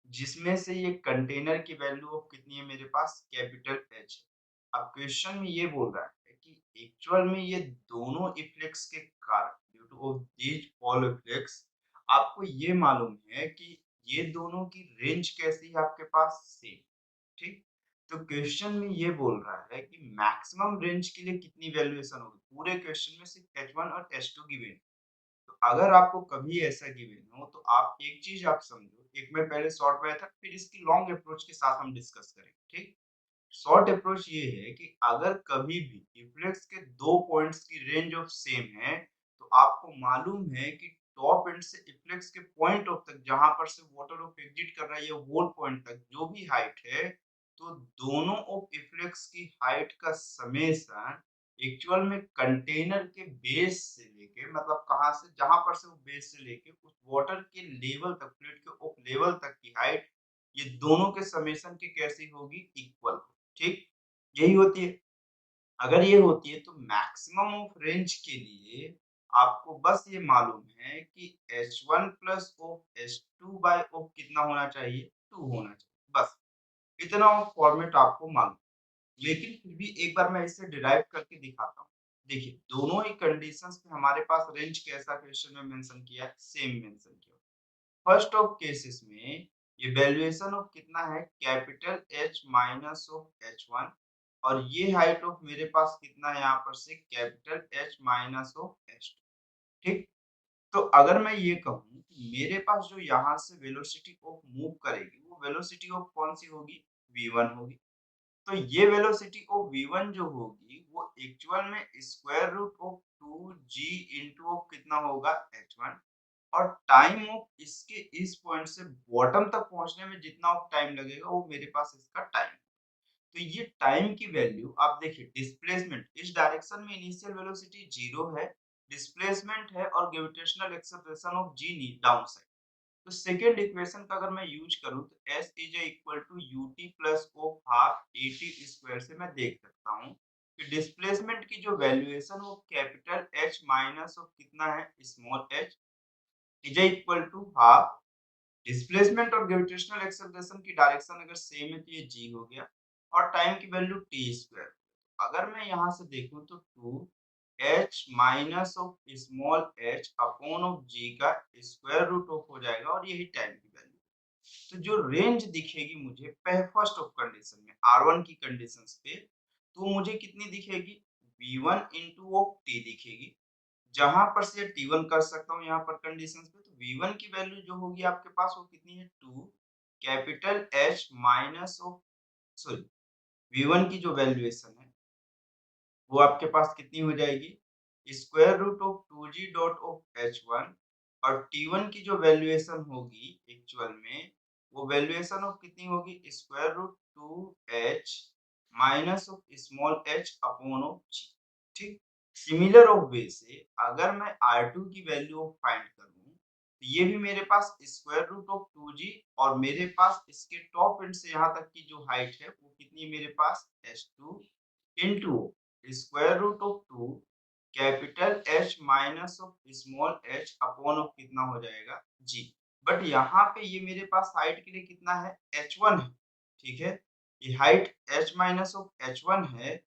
Speaker 1: जिसमें से ये कंटेनर की वैल्यू ऑफ कितनी है मेरे पास कैपिटल एच है। अब क्वेश्चन में ये बोल रहा है कि एक्चुअल में ये दोनों इफ्लेक्स के कारण due to of these all effects आपको ये मालूम है कि ये दोनों की रेंज कैसी है आपके पास सेम, ठीक। तो क्वेश्चन में ये बोल रहा है कि मैक्सिमम रेंज के लिए कितनी वैल्यूएशन होगी। पूरे क्वेश्चन में सिर्फ H1 और H2 गिवन। तो अगर आपको कभी ऐसा गिवन हो तो आप एक चीज आप समझो, एक मैं पहले शॉर्ट मेथड फिर इसकी लॉन्ग अप्रोच के साथ हम डिस्कस करेंगे, ठीक। शॉर्ट अप्रोच ये है कि अगर कभी भी इफ्लेक्स के दो पॉइंट्स की रेंज ऑफ सेम है तो आपको मालूम है कि टॉप एंड से इफ्लेक्स के पॉइंट ऑफ तक जहां पर से वाटर ऑफ एग्जिट कर रहा है ये होल पॉइंट तक जो भी हाइट है, तो दोनों ऑफ इफ्लेक्स की हाइट का समेशन एक्चुअल में कंटेनर के बेस से लेके मतलब कहां से जहां पर से वो बेस से लेके उस वाटर के लेवल तक फ्लूइड के ऑफ लेवल तक की हाइट ये दोनों के समेशन की कैसी होगी इक्वल, ठीक। यही होती है। अगर ये होती है तो मैक्सिमम ऑफ रेंज के लिए आपको बस ये मालूम है कि H1 plus of H2 bye of कितना होना चाहिए 2 होना चाहिए, बस इतना ऑफ फॉर्मेट आपको मालूम। लेकिन फिर भी एक बार मैं इसे डिराइव करके दिखाता हूँ। देखिए दोनों ही कंडीशंस में हमारे पास रेंज कैसा क्वेश्चन में मेंशन किया है, सेम मेंशन किया। फर्स्ट ऑफ केसेस में ये वैल्यूएशन ऑफ कितना है capital H minus of H1 और ये हाइट ऑफ मेरे पास कितना है यहाँ पर से capital H minus of H2, ठीक। तो अगर मैं ये कहूँ कि मेरे पास जो यहाँ से वेलोसिटी ऑफ मूव करेगी वो वेलोसिटी ऑफ कौन सी होगी v1 होगी। तो ये वेलोसिटी ऑफ v1 जो होगी वो एक्चुअल में square root of 2g into of कितना होगा h1 और टाइम ऑफ इसके इस पॉइंट से बॉटम तक पहुंचने में जितना ऑफ टाइम लगेगा वो मेरे पास इसका टाइम। तो ये टाइम की वैल्यू आप देखिए डिस्प्लेसमेंट इस डायरेक्शन में इनिशियल वेलोसिटी 0 है, डिस्प्लेसमेंट है और ग्रेविटेशनल एक्सेलरेशन ऑफ g नी डाउन साइड। तो सेकंड इक्वेशन का अगर मैं यूज करूं तो s is equal to ut plus of half at square से मैं देख सकता हूं कि डिस्प्लेसमेंट की जो वैल्यूएशन वो कैपिटल H माइनस ऑफ कितना है small h is equal to half displacement और ग्रेविटेशनल एक्सेलरेशन की डायरेक्शन अगर सेम है तो ये g हो गया और टाइम की वैल्यू t स्क्वायर। अगर मैं यहाँ से देखूं तो 2 h minus of small h upon of g का स्क्वायर रूट ऑफ हो जाएगा और यही टाइम की वैल्यू। तो जो रेंज दिखेगी मुझे फर्स्ट ऑफ कंडीशन में R1 की कंडीशंस पे तो मुझे कितनी दिखेगी V1 इंटू ऑफ t दिखेगी। जहां पर से T1 कर सकता हूँ यहाँ पर कंडीशंस पे तो V1 की वैल्यू जो होगी आपके पास वो कितनी है 2 capital H minus of sorry V1 की जो वैल्यूएशन है वो आपके पास कितनी हो जाएगी square root of 2g dot of h1 और t1 की जो वैल्यूएशन होगी एक्चुअल में वो वैल्यूएशन ऑफ कितनी होगी square root 2h minus of small h upon of g, ठीक। सिमिलर ऑफ वे से अगर मैं r2 की वैल्यू फाइंड करूं तो ये भी मेरे पास स्क्वायर रूट ऑफ 2g और मेरे पास इसके टॉप एंड से यहाँ तक की जो हाइट है वो कितनी है मेरे पास h2 into square root of 2 capital H minus of small h upon of कितना हो जाएगा g। बट यहाँ पे ये मेरे पास हाइट के लिए कितना है h1 है, ठीक है। ये height h minus of h1 है,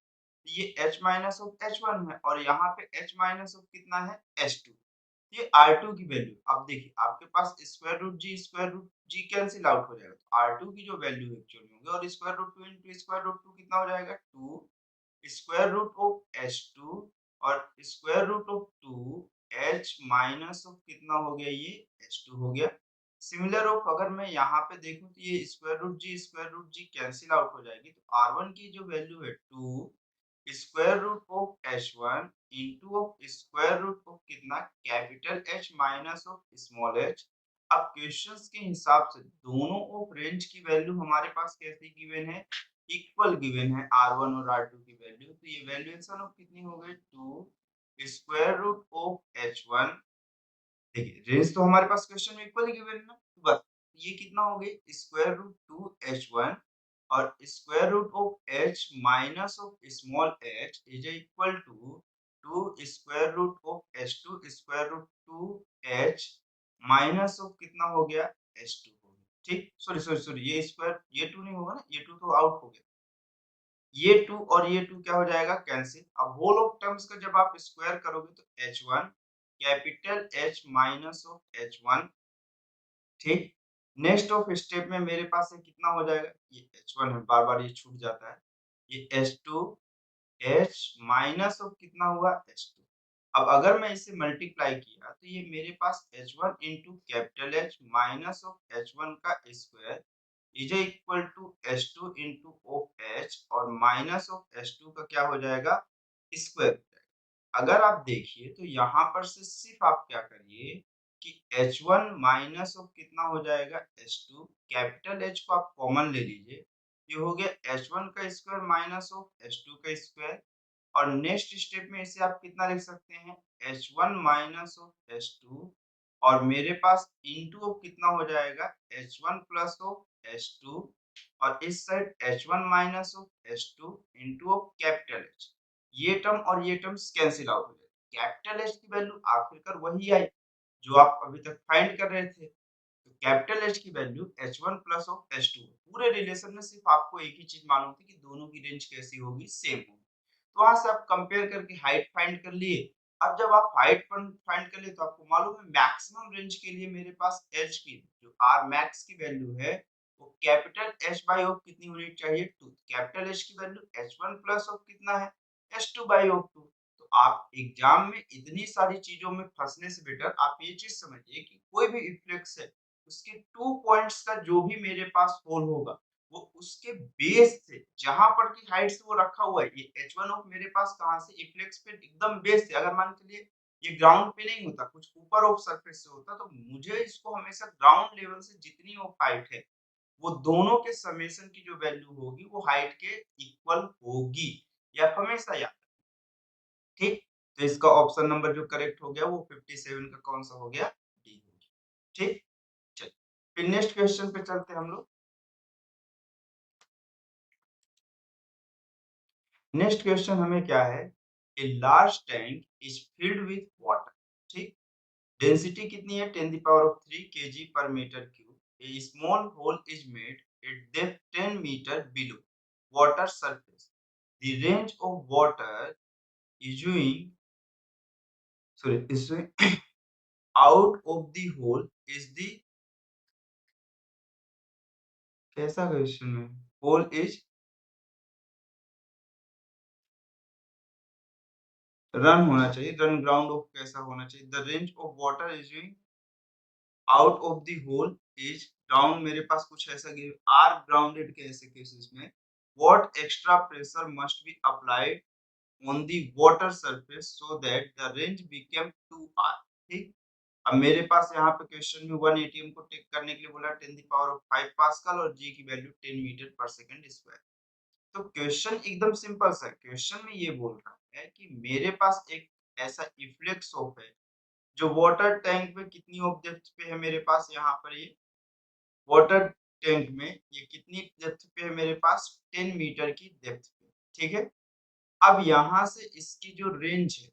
Speaker 1: ये h माइनस ऑफ h1 है और यहाँ पे h माइनस ऑफ कितना है h2। ये R2 की वैल्यू अब देखिए आपके पास square root g cancel out हो जाएगा तो R2 की जो वैल्यू एक्चुअल में होगी और square root 2 into square root 2 कितना हो जाएगा 2 स्क्वायर रूट ऑफ h2 और square root of 2 h minus of कितना हो गया ये h2 हो गया। सिमिलर ऑफ अगर मैं यहाँ पे देखूं तो ये square root g cancel out हो जाएगी तो R1 की जो वैल्यू है 2 square root of h1 into of square root of कितना capital H minus of small h। अब क्वेश्चंस के हिसाब से दोनों ऑफ रेंज की वैल्यू हमारे पास कैसे गिवन है इक्वल गिवन है R1 और R2 की वैल्यू। तो ये वैल्यूएशन ऑफ कितनी हो गई 2 स्क्वायर रूट ऑफ h1। देखिए रेंज तो हमारे पास क्वेश्चन में इक्वल गिवन है ना तो बस ये कितना हो गई स्क्वायर रूट 2h1 और square root of h minus of small h is equal to 2 square root of h2 square root 2h minus of कितना हो गया H2 हो गया, ठीक। सॉरी सॉरी सॉरी, ये स्क्वायर ये 2 नहीं होगा ना, ये 2 तो आउट हो गया। ये 2 और ये 2 क्या हो जाएगा कैंसिल। अब होल ऑफ टर्म्स का जब आप स्क्वायर करोगे तो H1 capital H minus of H1, ठीक। नेक्स्ट ऑफ स्टेप में मेरे पास ये कितना हो जाएगा, ये H1 है, बार-बार ये छूट जाता है। ये H2 H माइनस ऑफ कितना हुआ H2। अब अगर मैं इसे मल्टीप्लाई किया तो ये मेरे पास H1 into capital H minus of H1 का square is equal to H2 into of H और माइनस ऑफ H2 का क्या हो जाएगा स्क्वायर। अगर आप देखिए तो यहाँ पर से सिर्फ आप क्या करिए कि H1 माइनस ऑफ कितना हो जाएगा H2, कैपिटल H को आप कॉमन ले लीजिए, ये हो गया H1 का स्क्वायर माइनस ऑफ H2 का स्क्वायर। और नेक्स्ट स्टेप में इसे आप कितना लिख सकते हैं H1 माइनस ऑफ H2 और मेरे पास इंटू ऑफ कितना हो जाएगा H1 प्लस ऑफ H2 और इस side H1 minus of H2 into of capital H। ये टर्म और ये टर्म्स कैंसिल आउट हो जाए। कैपिटल H की वैल्यू आखिरकार वही आई जो आप अभी तक फाइंड कर रहे थे। तो कैपिटल H की value H1 plus of H2। पूरे रिलेशन में सिर्फ आपको एक ही चीज मालूम थी कि दोनों की रेंज कैसी होगी, सेम होगी। तो वहां से आप कंपेयर करके हाइट फाइंड कर लिए। अब जब आप हाइट फाइंड कर लिए तो आपको मालूम है मैक्सिमम रेंज के लिए मेरे पास H की जो R मैक्स की वैल्यू है वो कैपिटल H बाई ऑफ कितनी होनी चाहिए 2। कैपिटल H की वैल्यू H1 प्लस ऑफ कितना है H2 बाई ऑफ 2। तो आप एग्जाम में इतनी सारी चीजों में फंसने से बेटर आप ये चीज समझिए कि कोई भी इफ्लेक्स है उसके 2 पॉइंट्स का जो भी मेरे पास होल होगा वो उसके बेस से जहां पर की हाइट से वो रखा हुआ है। ये H1 ऑफ मेरे पास कहां से इफ्लेक्स पे एकदम बेस से, अगर मान के लिए ये ग्राउंड पे नहीं होता कुछ ऊपर ऑफ सरफेस से होता तो मुझे इसको हमेशा ग्राउंड लेवल से जितनी ऑफ हाइट है वो दोनों के समेशन की जो वैल्यू होगी वो हाइट के इक्वल होगी। ये आप हमेशा याद, ठीक। तो इसका ऑप्शन नंबर जो करेक्ट हो गया वो 57 का कौन सा हो गया डी हो गया, ठीक। चलिए फिर नेक्स्ट क्वेश्चन पे चलते हैं हम लोग। नेक्स्ट क्वेश्चन हमें क्या है, a large tank is filled with water, ठीक। डेंसिटी कितनी है 10 पावर ऑफ 3 kg पर metre cube. A small hole is made at depth 10 metre below water surface. The range of water issuing issuing out of the hole is the कैसा question है, hole is run होना चाहिए, run ground of कैसा होना चाहिए, the range of water issuing out of the whole is down. मेरे पास कुछ ऐसा गिव आर ग्राउंडेड के ऐसे केसेस में what extra pressure must be applied on the water surface so that the range become 2r, ठीक। अब मेरे पास यहाँ पे क्वेश्चन में 1 एटीएम को टेक करने के लिए बोला 10 द पावर ऑफ 5 पास्कल और जी की वैल्यू 10 मीटर पर सेकंड स्क्वायर। तो क्वेश्चन एकदम सिंपल सा है। क्वेश्चन में ये बोल रहा है कि मेरे पास एक ऐसा इफ्लेक्स ऑफ है जो वाटर टैंक में कितनी ऑफ डेप्थ पे है मेरे पास, यहाँ पर ये वाटर टैंक में ये कितनी डेप्थ पे है मेरे पास 10 मीटर की डेप्थ पे, ठीक है। अब यहाँ से इसकी जो रेंज है,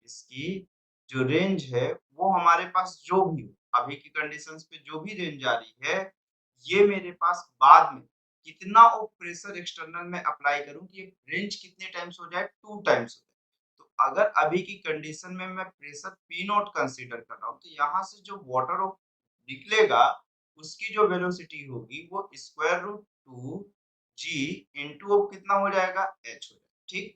Speaker 1: इसकी जो रेंज है वो हमारे पास जो भी हो अभी की कंडीशंस पे जो भी रेंज आ रही है ये मेरे पास बाद में कितना ऑफ प्रेशर एक्सटर्नल में अप्लाई करूं कि ये रेंज कितने टाइम्स हो जाए 2 टाइम्स हो जाए। तो अगर अभी की कंडीशन में मैं प्रेशर पी नॉट कंसीडर कर रहा हूँ तो यहाँ से जो वाटर ऑफ निकलेगा उसकी जो वेलोसिटी होगी वो square root 2 g into of कितना हो जाएगा एच हो जाएगा, ठीक।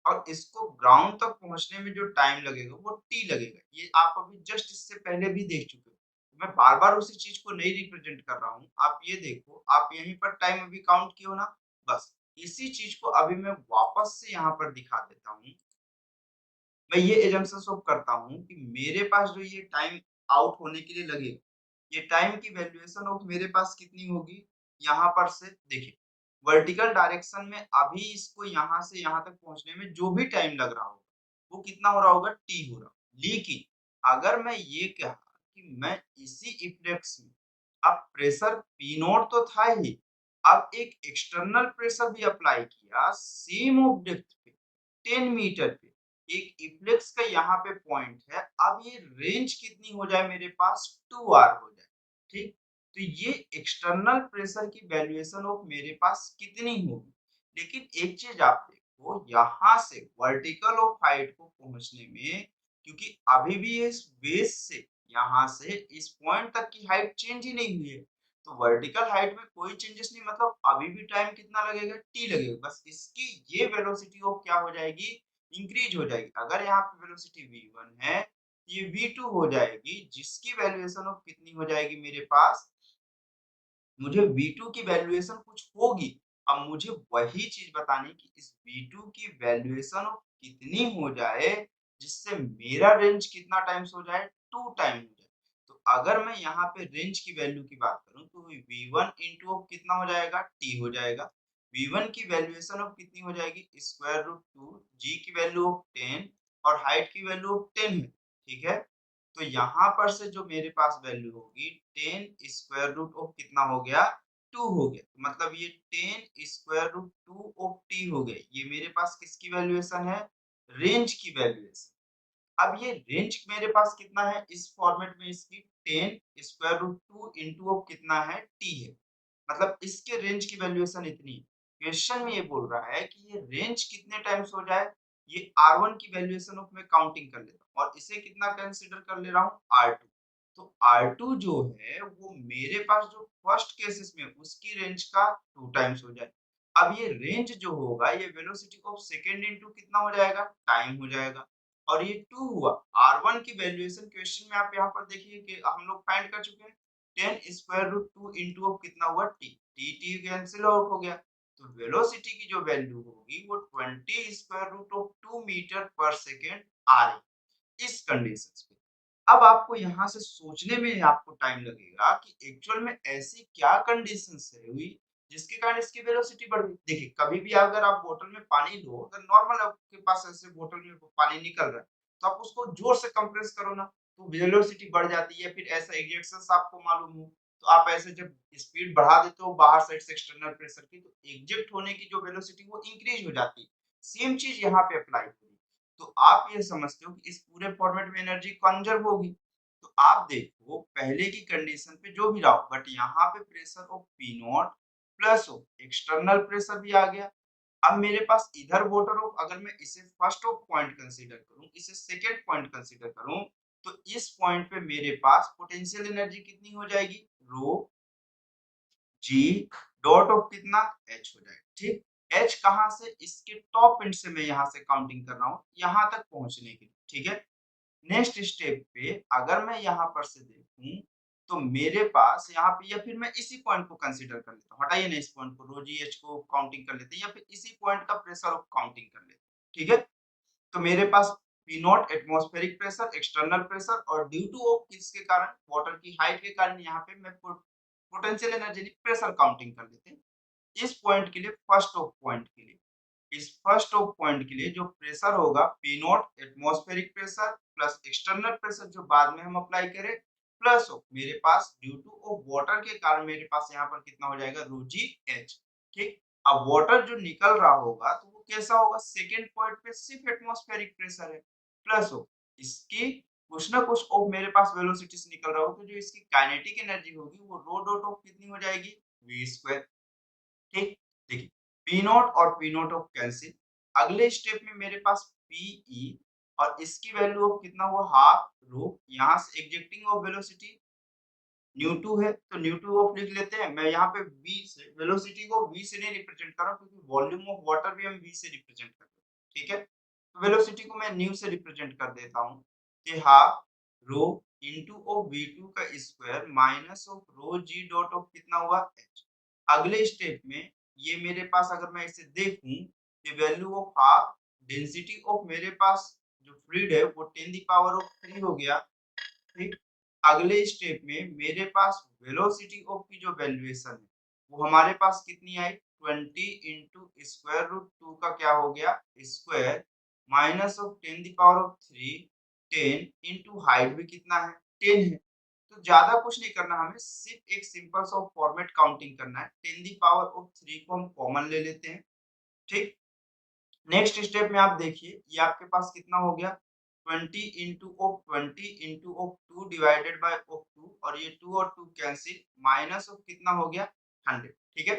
Speaker 1: और इसको ग्राउंड तक पहुंचने में जो टाइम लगेगा वो टी लगेगा। ये आप अभी जस्ट इससे पहले भी देख चुके हो। मैं बार-बार उसी चीज को नहीं रिप्रेजेंट कर रहा हूँ। आप ये देखो, आप यहीं पर टाइम अभी काउंट किए हो ना, बस इसी चीज को अभी मैं वापस से यहाँ पर दिखा देता हूँ। मैं ये assumption स्वैप करता हूँ कि मेरे पास जो ये टाइम आउट होने के लिए लगेगा, ये टाइम की वैल्यूएशन ऑफ मेरे पास कितनी होगी, यहाँ पर से देखिए वर्टिकल डायरेक्शन में अभी इसको यहाँ से यहाँ तक पहुँचने में जो भी टाइम लग रहा होगा, वो कितना हो रहा होगा टी हो रहा होगा। लेकिन अगर मैं ये कहा कि मैं इसी इफ्लेक्स में अब प्रेशर पी नॉट तो था ही, अब एक एक्सटर्नल प्रेशर भी अप्लाई किया सेम ऑफ डेप्थ पे 10 मीटर पे, एक इफ्लेक्स का यहाँ पे पॉइंट है। अब ये रेंज कितनी हो जाए मेरे पास 2R हो जाए, ठीक। तो ये एक्सटर्नल प्रेशर की वैल्यूएशन ऑफ मेरे पास कितनी होगी। लेकिन एक चीज आप देखो, यहाँ से वर्टिकल ऑफ हाइट को पहुंचने में, क्योंकि अभी भी इस बेस से यहाँ से इस पॉइंट तक की हाइट चेंज ही नहीं हुई है, तो वर्टिकल हाइट में कोई चेंजेस नहीं, मतलब अभी भी टाइम कितना लगेगा, टी लगेगा। बस इसकी ये वेलोसिटी ऑफ क्या हो जाएगी, इंक्रीज हो जाएगी। अगर यहाँ पे वेलोसिटी v1 है, ये v2 हो जाएगी, जिसकी वैल्यूएशन ऑफ कितनी हो जाएगी मेरे पास, मुझे V2 की वैल्यूएशन कुछ होगी। अब मुझे वही चीज बतानी कि इस V2 की वैल्यूएशन कितनी हो जाए जिससे मेरा रेंज कितना टाइम्स हो जाए, 2 टाइम हो जाए। तो अगर मैं यहाँ पे रेंज की वैल्यू की बात करूँ तो V1 इंटू ऑफ कितना हो जाएगा, T हो जाएगा। V1 की वैल्यूएशन ऑफ कितनी हो जाएगी, स्क्वायर रूट 2, G की वैल्यू ऑफ 10 और हाइट की वैल्यू ऑफ 10 है, ठीक है। तो यहाँ पर से जो मेरे पास वैल्यू होगी 10 स्क्वायर रूट ऑफ कितना हो गया, 2 हो गया। तो मतलब ये 10 स्क्वायर रूट 2 ऑफ टी हो गया। ये मेरे पास किसकी वैल्यूएशन है, रेंज की वैल्यूएशन। अब ये रेंज मेरे पास कितना है, इस फॉर्मेट में इसकी 10 स्क्वायर रूट 2 इंटू ऑफ कितना है, टी है। मतलब इसके रेंज की वैल्यूएशन इतनी है। क्वेश्चन में ये बोल रहा है कि ये रेंज कितने टाइम्स हो जाए, ये R1 की वैल्यूएशन ऑफ मैं काउंटिंग कर लेता हूँ और इसे कितना कंसीडर कर ले रहा हूँ, R2। तो R2 जो है वो मेरे पास जो फर्स्ट केसेस में उसकी रेंज का 2 टाइम्स हो जाए। अब ये रेंज जो होगा ये वेलोसिटी ऑफ सेकंड इनटू कितना हो जाएगा, टाइम हो जाएगा। और ये 2 हुआ। R1 की वैल्यूएशन क्वेश्चन में आप यहाँ पर देखिए कि हम लोग फाइंड कर चुके हैं। 10 स्क्वायर रूट 2 इंटू ऑफ कितना हुआ, टी। टी कैंसिल आउट हो गया। तो वेलोसिटी की जो वैल्यू होगी वो 20 स्क्वायर रूट ऑफ 2 मीटर पर सेकेंड आ रही इस कंडीशंस पे। अब आपको यहाँ से सोचने में आपको टाइम लगेगा कि एक्चुअल में ऐसी क्या कंडीशंस है हुई जिसके कारण इसकी वेलोसिटी बढ़ गई। देखिए कभी भी अगर आप बोतल में पानी लो, अगर नॉर्मल आपके पास ऐसे बोतल में पानी निकल रहा है तो आप उसको जोर से कंप्रेस करो ना, तो वेलोसिटी बढ़ जाती है। फिर ऐसा एग्जर्शंस आपको मालूम हो तो आप ऐसे जब स्पीड बढ़ा देते हो बाहर साइड से एक्सटर्नल प्रेशर की, तो एग्जिट होने की जो वेलोसिटी वो इंक्रीज हो जाती है। सेम चीज यहाँ पे अप्लाई होगी। तो आप ये समझते हो कि इस पूरे फॉर्मेट में एनर्जी कंजर्व होगी। तो आप देखो पहले की कंडीशन पे जो भी रहा हो, बट यहाँ पे pressure of P naught plus of external pressure भी आ गया। अब मेरे पास इधर वाटर ऑफ, अगर मैं इसे फर्स्ट ऑफ पॉइंट कंसीडर करूं, इसे सेकंड पॉइंट कंसीडर करूं, तो इस पॉइंट पे मेरे पास पोटेंशियल एनर्जी कितनी हो जाएगी, रो जी डॉट ऑफ कितना, एच हो जाएगा, ठीक। एच कहां से, इसके टॉप एंड से मैं यहां से काउंटिंग कर रहा हूं यहां तक पहुंचने के लिए, ठीक है। नेक्स्ट स्टेप पे अगर मैं यहाँ पर से देखूं तो मेरे पास यहाँ पे, या फिर मैं इसी पॉइंट को कंसीडर कर लेता हूँ, हटाइए ना इस पॉइंट को, रो जी एच को काउंटिंग कर लेते हैं, या फिर इसी पॉइंट का प्रेशर ऑफ काउंटिंग कर लेते हैं, ठीक है। तो मेरे पास P naught atmospheric pressure, external pressure, और ड्यू टू ऑफ किसके कारण, वाटर की हाइट के कारण, यहाँ पे मैं पोटेंशियल एनर्जी प्रेशर काउंटिंग कर लेते हैं। इस पॉइंट के लिए, फर्स्ट ऑफ पॉइंट के लिए, इस फर्स्ट ऑफ पॉइंट के लिए जो प्रेशर होगा P naught atmospheric pressure plus external pressure जो बाद में हम अप्लाई करें, प्लस ऑफ मेरे पास ड्यू टू ऑफ वाटर के कारण मेरे पास यहाँ पर कितना हो जाएगा, रो जी एच, ठीक। अब वाटर जो निकल रहा होगा तो वो कैसा होगा, सेकेंड पॉइंट पे सिर्फ एटमॉस्फेरिक प्रेशर है, प्लस ऑफ इसकी कुछ ना कुछ ऑफ मेरे पास वेलोसिटी से निकल रहा होगा, तो जो इसकी काइनेटिक एनर्जी होगी वो रो डॉट ऑफ कितनी हो जाएगी, वी स्क्वायर, ठीक। देखिए पी नॉट और पी नॉट ऑफ कैंसिल। अगले स्टेप में मेरे पास पीई और इसकी वैल्यू ऑफ कितना हुआ, हाफ रो, यहाँ से ejecting of velocity new to है तो न्यू टू ऑफ लिख लेते हैं। मैं यहाँ पे वी से वेलोसिटी को वी से नहीं रिप्रेजेंट कर रहा हूँ क्योंकि वॉल्यूम ऑफ वाटर भी हम वी से रिप्रेजेंट करते हैं, ठीक है। तो वेलोसिटी को मैं न्यू से रिप्रेजेंट कर देता हूँ कि half rho into of v two का square minus of rho g dot of कितना हुआ, एच। अगले स्टेप में ये मेरे पास अगर मैं इसे देखूं कि value of half density of मेरे पास जो फ्लूइड है वो 10 दी पावर ऑफ 3 हो गया, ठीक। अगले स्टेप में मेरे पास वेलोसिटी ऑफ की जो वैल्यूएशन है वो हमारे पास कितनी आई, 20 इंटू स्क्वायर रूट 2 का क्या हो गया, square minus of 10 the power of 3, 10 into height भी कितना है, 10 है। तो ज्यादा कुछ नहीं करना, हमें सिर्फ एक सिंपल सा फॉर्मेट काउंटिंग करना है। 10 दी पावर ऑफ 3 को हम कॉमन ले लेते हैं, ठीक। नेक्स्ट स्टेप में आप देखिए ये आपके पास कितना हो गया 20 डिवाइडेड बाय ऑफ 2 और ये 2 और 2 कैंसिल माइनस ऑफ कितना हो गया 100 ठीक है।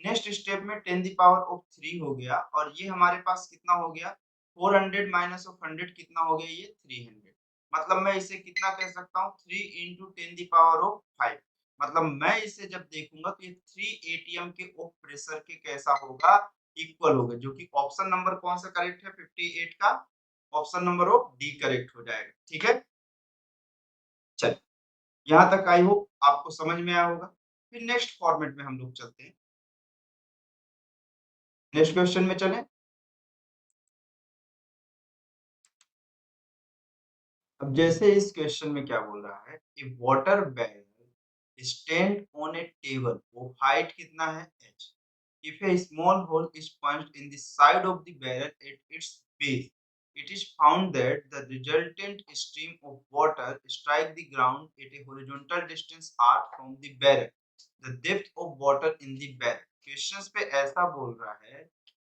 Speaker 1: नेक्स्ट स्टेप में 10 द पावर ऑफ 3 हो गया और ये हमारे पास कितना हो गया 400 माइनस ऑफ 100 कितना हो गया ये 300 मतलब मैं इसे कितना कह सकता हूँ 3 इंटू 10 द पावर ऑफ 5 मतलब मैं इसे जब देखूंगा तो ये 3 एटीएम के ऑफ प्रेशर के कैसा होगा इक्वल होगा जो कि ऑप्शन नंबर कौन सा करेक्ट है 58 का option number of D correct हो जाएगा ठीक है। चलिए यहाँ तक आई होप आपको समझ में आया होगा। फिर नेक्स्ट फॉर्मेट में हम लोग चलते हैं। नेक्स्ट क्वेश्चन में चलें। अब जैसे इस क्वेश्चन में क्या बोल रहा है a water barrel stand on a table वो हाइट कितना है h if a small hole is punched in the side of the barrel at its base it is found that the resultant stream of water strike the ground at a horizontal distance r from the barrel the depth of water in the barrel questions पे ऐसा बोल रहा है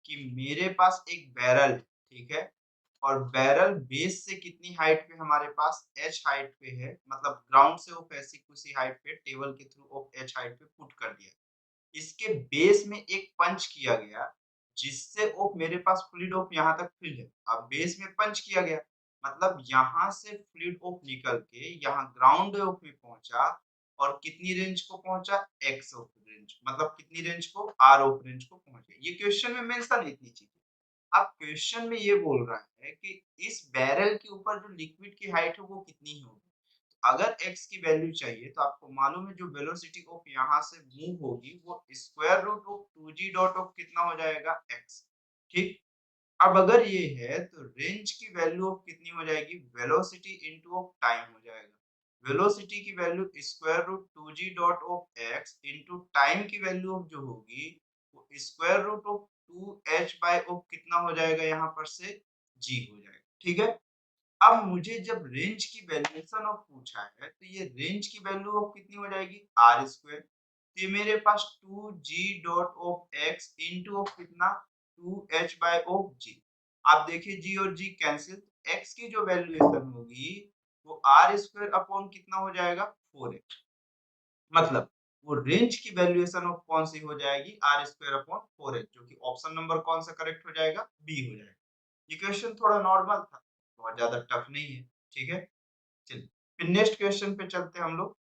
Speaker 1: कि मेरे पास एक barrel है ठीक है और बैरल बेस से कितनी हाइट पे हमारे पास एच हाइट पे है मतलब ग्राउंड से वो ऐसी किसी हाइट पे टेबल के थ्रू ऑफ एच हाइट पे पुट कर दिया इसके बेस में एक पंच किया गया जिससे ऑफ मेरे पास फ्लूइड ऑफ यहाँ तक फिल है अब बेस में पंच किया गया मतलब यहाँ से फ्लूइड ऑफ निकल के यहाँ ग्राउंड ऑफ में पहुंचा और कितनी रेंज को पहुंचा एक्स ऑफ रेंज मतलब कितनी रेंज को आर ऑफ रेंज को पहुंचे ये क्वेश्चन में मेंशन है इतनी चीजें। अब क्वेश्चन में ये बोल रहा है कि इस बैरल के ऊपर जो लिक्विड की हाइट है वो कितनी होगी अगर x की वैल्यू चाहिए तो आपको मालूम है जो वेलोसिटी ऑफ यहाँ से मूव होगी वो square root of 2g dot of कितना हो जाएगा x ठीक। अब अगर ये है तो रेंज की वैल्यू ऑफ कितनी हो जाएगी वेलोसिटी इनटू ऑफ टाइम हो जाएगा वेलोसिटी की value square root 2g dot of x into time की वैल्यू ऑफ जो होगी वो square root of 2h by of कितना हो जाएगा यहाँ पर से g हो जाएगा ठीक है। अब मुझे जब रेंज की वैल्यूएशन ऑफ पूछा है तो ये रेंज की वैल्यू ऑफ कितनी हो जाएगी आर स्क्वायर तो ये मेरे पास 2g dot of x into of कितना 2h बाय ऑफ g आप देखिए g और g कैंसिल x की जो वैल्यूएशन होगी वो आर स्क्वायर अपॉन कितना हो जाएगा 4h मतलब वो रेंज की वैल्यूएशन ऑफ कौन सी हो जाएगी आर स्क्वायर अपॉन 4h जो कि ऑप्शन नंबर कौन सा करेक्ट हो जाएगा बी हो जाएगा। ये क्वेश्चन थोड़ा नॉर्मल था बहुत ज्यादा टफ नहीं है ठीक है। चलिए फिर नेक्स्ट क्वेश्चन पे चलते हैं हम लोग।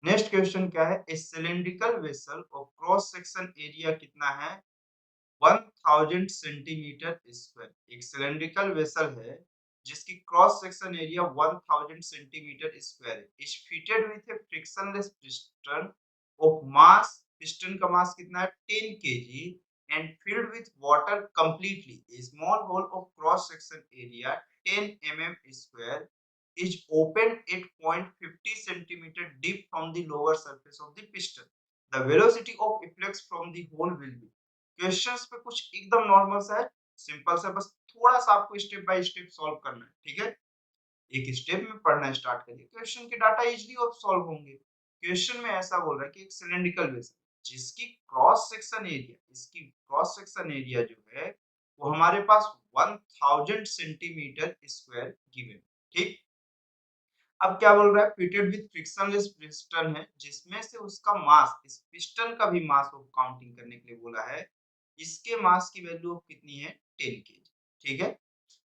Speaker 1: नेक्स्ट क्वेश्चन क्या है ए सिलिंड्रिकल वेसल और क्रॉस सेक्शन एरिया कितना है 1000 सेंटीमीटर स्क्वायर एक सिलिंड्रिकल वेसल है जिसकी cross section area 1000 centimetre square है is fitted with a frictionless piston of mass piston का मास कितना है 10 kg and filled with water completely a small hole of cross section area 10 square is opened at point 50 centimeter deep from the lower surface of the piston. The velocity of efflux from the hole will be questions पे कुछ एकदम normal सा है simple सा बस थोड़ा सा आपको स्टेप बाय स्टेप सॉल्व करना है ठीक है। एक स्टेप में पढ़ना स्टार्ट करिए क्वेश्चन के डाटा इजीली और सॉल्व होंगे। क्वेश्चन में ऐसा बोल रहा है कि एक सिलिंड्रिकल वेसल जिसकी क्रॉस सेक्शन एरिया इसकी क्रॉस सेक्शन एरिया जो है वो हमारे पास 1000 सेंटीमीटर स्क्वायर गिवन ठीक। अब क्या बोल रहा है फिटेड विथ फ्रिक्शनलेस पिस्टन है जिसमें से उसका मास इस पिस्टन का भी मास ऑफ काउंटिंग करने के लिए बोला है इसके मास की वैल्यू ऑफ कितनी है 10 केजी ठीक है।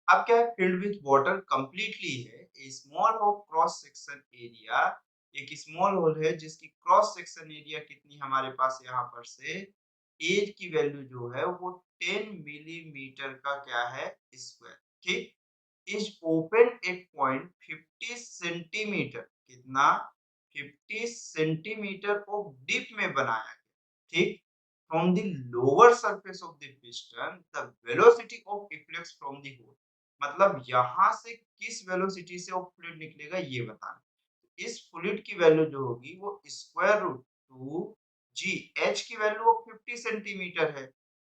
Speaker 1: अब क्या है फिल्ड विथ वाटर कंप्लीटली है a small of cross section area एक स्मॉल होल है जिसकी क्रॉस सेक्शन एरिया कितनी हमारे पास यहाँ पर से एज की वैल्यू जो है वो 10 मिलीमीटर का क्या है स्क्वायर ठीक is open at point 50 centimetre कितना 50 सेंटीमीटर ऑफ डीप में बनाया गया ठीक from the lower surface of the piston the velocity of efflux from the hole मतलब यहाँ से किस वेलोसिटी से ऑफ फ्लूइड निकलेगा ये बताना इस फ्लूइड की वैल्यू जो होगी वो स्क्वायर रूट 2 जी एच की वैल्यू ऑफ 50 सेंटीमीटर है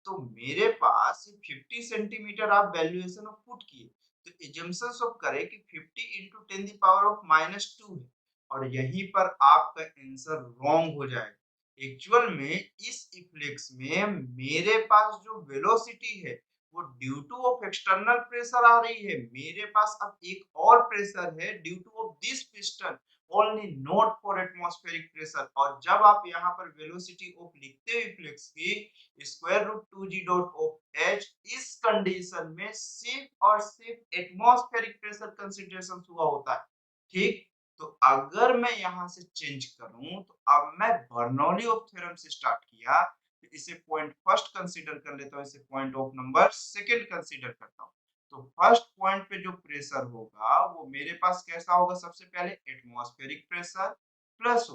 Speaker 1: तो मेरे पास 50 सेंटीमीटर आप वैल्यूएशन ऑफ पुट किए तो एजम्पशन ऑफ करें कि 50 इंटू 10 द पावर ऑफ -2 है और यहीं पर आपका आंसर रॉन्ग हो जाएगा। एक्चुअल में इस इफ्लेक्स में मेरे पास जो वेलोसिटी है वो due to of external pressure आ रही है। मेरे पास अब एक और प्रेशर है due to of this piston only not for atmospheric pressure. और जब आप यहाँ पर वेलोसिटी ऑफ लिखते हो इफ्लेक्स की square root 2g dot of h, इस कंडीशन में सिर्फ और सिर्फ एटमॉस्फेरिक प्रेशर कंसीडरेशन हुआ होता है। ठीक, तो अगर मैं यहाँ से चेंज करूं तो अब मैं बर्नौली ऑफ थ्योरम से स्टार्ट किया, तो इसे पॉइंट फर्स्ट कंसीडर कर लेता हूँ, इसे point of number second consider करता हूँ। तो फर्स्ट पॉइंट पे जो प्रेशर होगा वो मेरे पास कैसा होगा, सबसे पहले atmospheric pressure plus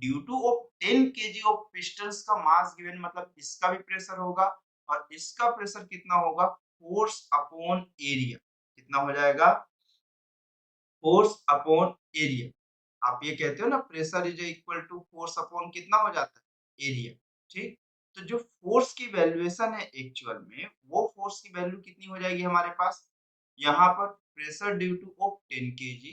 Speaker 1: due to of 10 KG of pistons का मास गिवन, मतलब इसका भी प्रेशर होगा और इसका प्रेशर कितना होगा, फोर्स अपॉन एरिया। कितना हो जाएगा, फोर्स अपॉन एरिया। आप ये कहते हो ना pressure is equal to force upon कितना हो जाता है, एरिया। ठीक, तो जो फोर्स की वैल्यूएशन है एक्चुअल में, वो फोर्स की वैल्यू कितनी हो जाएगी हमारे पास, यहाँ पर pressure due to of 10 kg.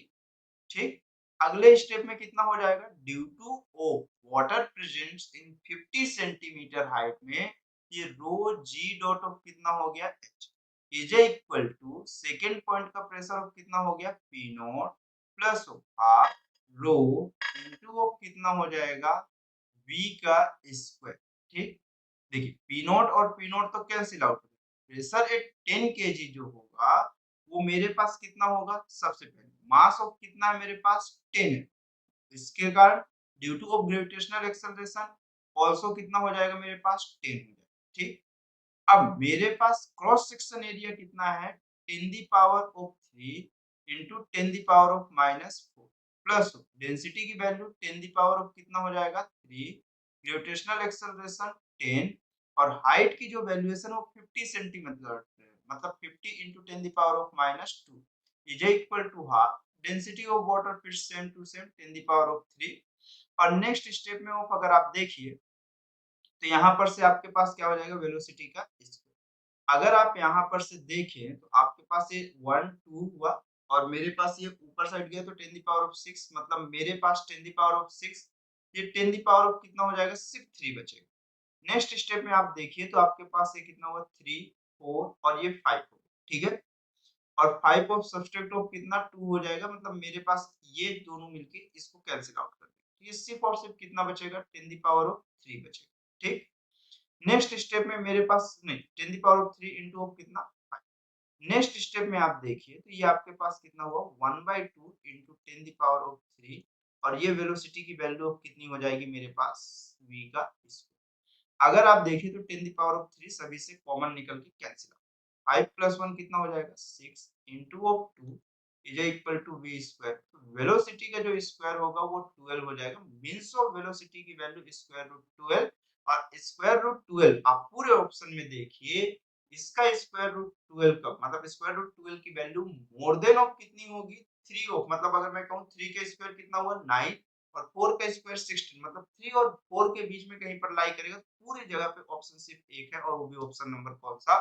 Speaker 1: ठीक, अगले स्टेप में कितना हो जाएगा, due to of water presence in 50 centimetre height में, ये रो जी डॉट ऑफ कितना हो गया, h is equal to second point का प्रेशर ऑफ कितना हो गया, p naught plus half rho into of कितना हो जाएगा, वी का स्क्वायर। ठीक, देखिए पी नॉट और पी नॉट तो cancel out, pressure at 10 KG जो होगा वो मेरे पास कितना होगा, सबसे पहले मास ऑफ कितना है मेरे पास 10 है, इसके कारण due to of gravitational acceleration also कितना हो जाएगा मेरे पास 10 हो जाएगा। ठीक, अब मेरे पास क्रॉस सेक्शन एरिया कितना है, 10 the power of 3 into 10 the power of -4 plus density की वैल्यू 10 दी पावर ऑफ कितना हो जाएगा 3, ग्रेविटेशनल एक्सेलरेशन 10 और हाइट की जो वैल्यूएशन वो 50 सेंटीमीटर, मतलब 50 into 10 the power of -2 is equal to half density of water फिर same to same 10 the power of 3। और नेक्स्ट स्टेप में ऑफ अगर आप देखिए तो यहाँ पर से आपके पास क्या हो जाएगा, वेलोसिटी का स्क्वायर। अगर आप यहाँ पर से देखें तो आपके पास ये 1 2 हुआ और मेरे पास ये ऊपर साइड गया तो 10 दी पावर ऑफ 6, मतलब मेरे पास 10 दी पावर ऑफ 6, ये 10 दी पावर ऑफ कितना हो जाएगा, सिर्फ 3 बचेगा। नेक्स्ट स्टेप में आप देखिए तो आपके पास ये कितना हुआ, 3 4 और ये 5 हो गया। ठीक है, और 5 ऑफ सब्सट्रैक्ट ऑफ कितना 2 हो जाएगा, मतलब मेरे पास ये दोनों मिलके इसको कैंसिल आउट कर देंगे, तो ये सिर्फ और सिर्फ कितना बचेगा, 10 दी पावर ऑफ 3 बचेगा। ठीक, नेक्स्ट स्टेप में मेरे पास नहीं 10 the power of 3 into of कितना 5। नेक्स्ट स्टेप में आप देखिए तो ये आपके पास कितना हुआ 1/2 इंटू 10 दी पावर ऑफ 3 और ये वेलोसिटी की वैल्यू ऑफ कितनी हो जाएगी मेरे पास, v का स्क्वायर। अगर आप देखिए तो 10 दी पावर ऑफ 3 सभी से कॉमन निकल के कैंसिल आउट, 5 प्लस 1 कितना हो जाएगा 6 into of 2 is equal to v square. तो वेलोसिटी का जो स्क्वायर होगा वो 12 हो जाएगा, मींस ऑफ वेलोसिटी की वैल्यू स्क्वायर रूट 12। और स्क्वायर रूट 12 आप पूरे ऑप्शन में देखिए, इसका स्क्वायर रूट 12 का मतलब स्क्वायर रूट 12 की वैल्यू मोर देन ऑफ कितनी होगी, 3 ऑफ, मतलब अगर मैं कहूं 3 का स्क्वायर कितना हुआ 9 और 4 का स्क्वायर 16, मतलब 3 और 4 के बीच में कहीं पर लाई करेगा तो पूरी जगह पे ऑप्शन सिर्फ एक है और वो भी ऑप्शन नंबर कौन सा,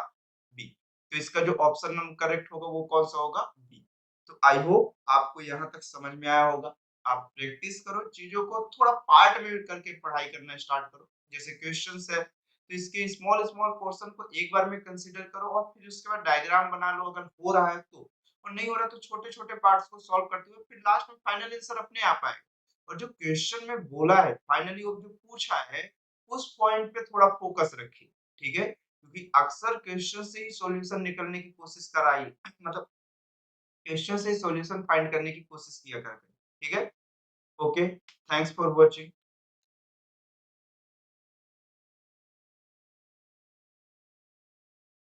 Speaker 1: बी। तो इसका जो ऑप्शन नंबर करेक्ट होगा वो कौन सा होगा, बी। तो आई होप आपको यहाँ तक समझ में आया होगा। आप प्रैक्टिस करो, चीजों को थोड़ा पार्ट में करके पढ़ाई करना स्टार्ट करो। जैसे क्वेश्चंस है तो इसके स्मॉल स्मॉल पोर्शन को एक बार में कंसीडर करो और फिर उसके बाद डायग्राम बना लो अगर हो रहा है तो, और नहीं हो रहा तो छोटे छोटे पार्ट्स को सॉल्व करते हुए फिर लास्ट में फाइनल आंसर अपने आप आएगा। और जो क्वेश्चन में बोला है फाइनली वो जो पूछा है उस पॉइंट पे थोड़ा फोकस रखिए। ठीक है, क्योंकि अक्सर क्वेश्चन से ही सॉल्यूशन निकलने की कोशिश कराई मतलब क्वेश्चन से सॉल्यूशन फाइंड करने की कोशिश किया करते हैं। ठीक है, ओके, थैंक्स फॉर वॉचिंग।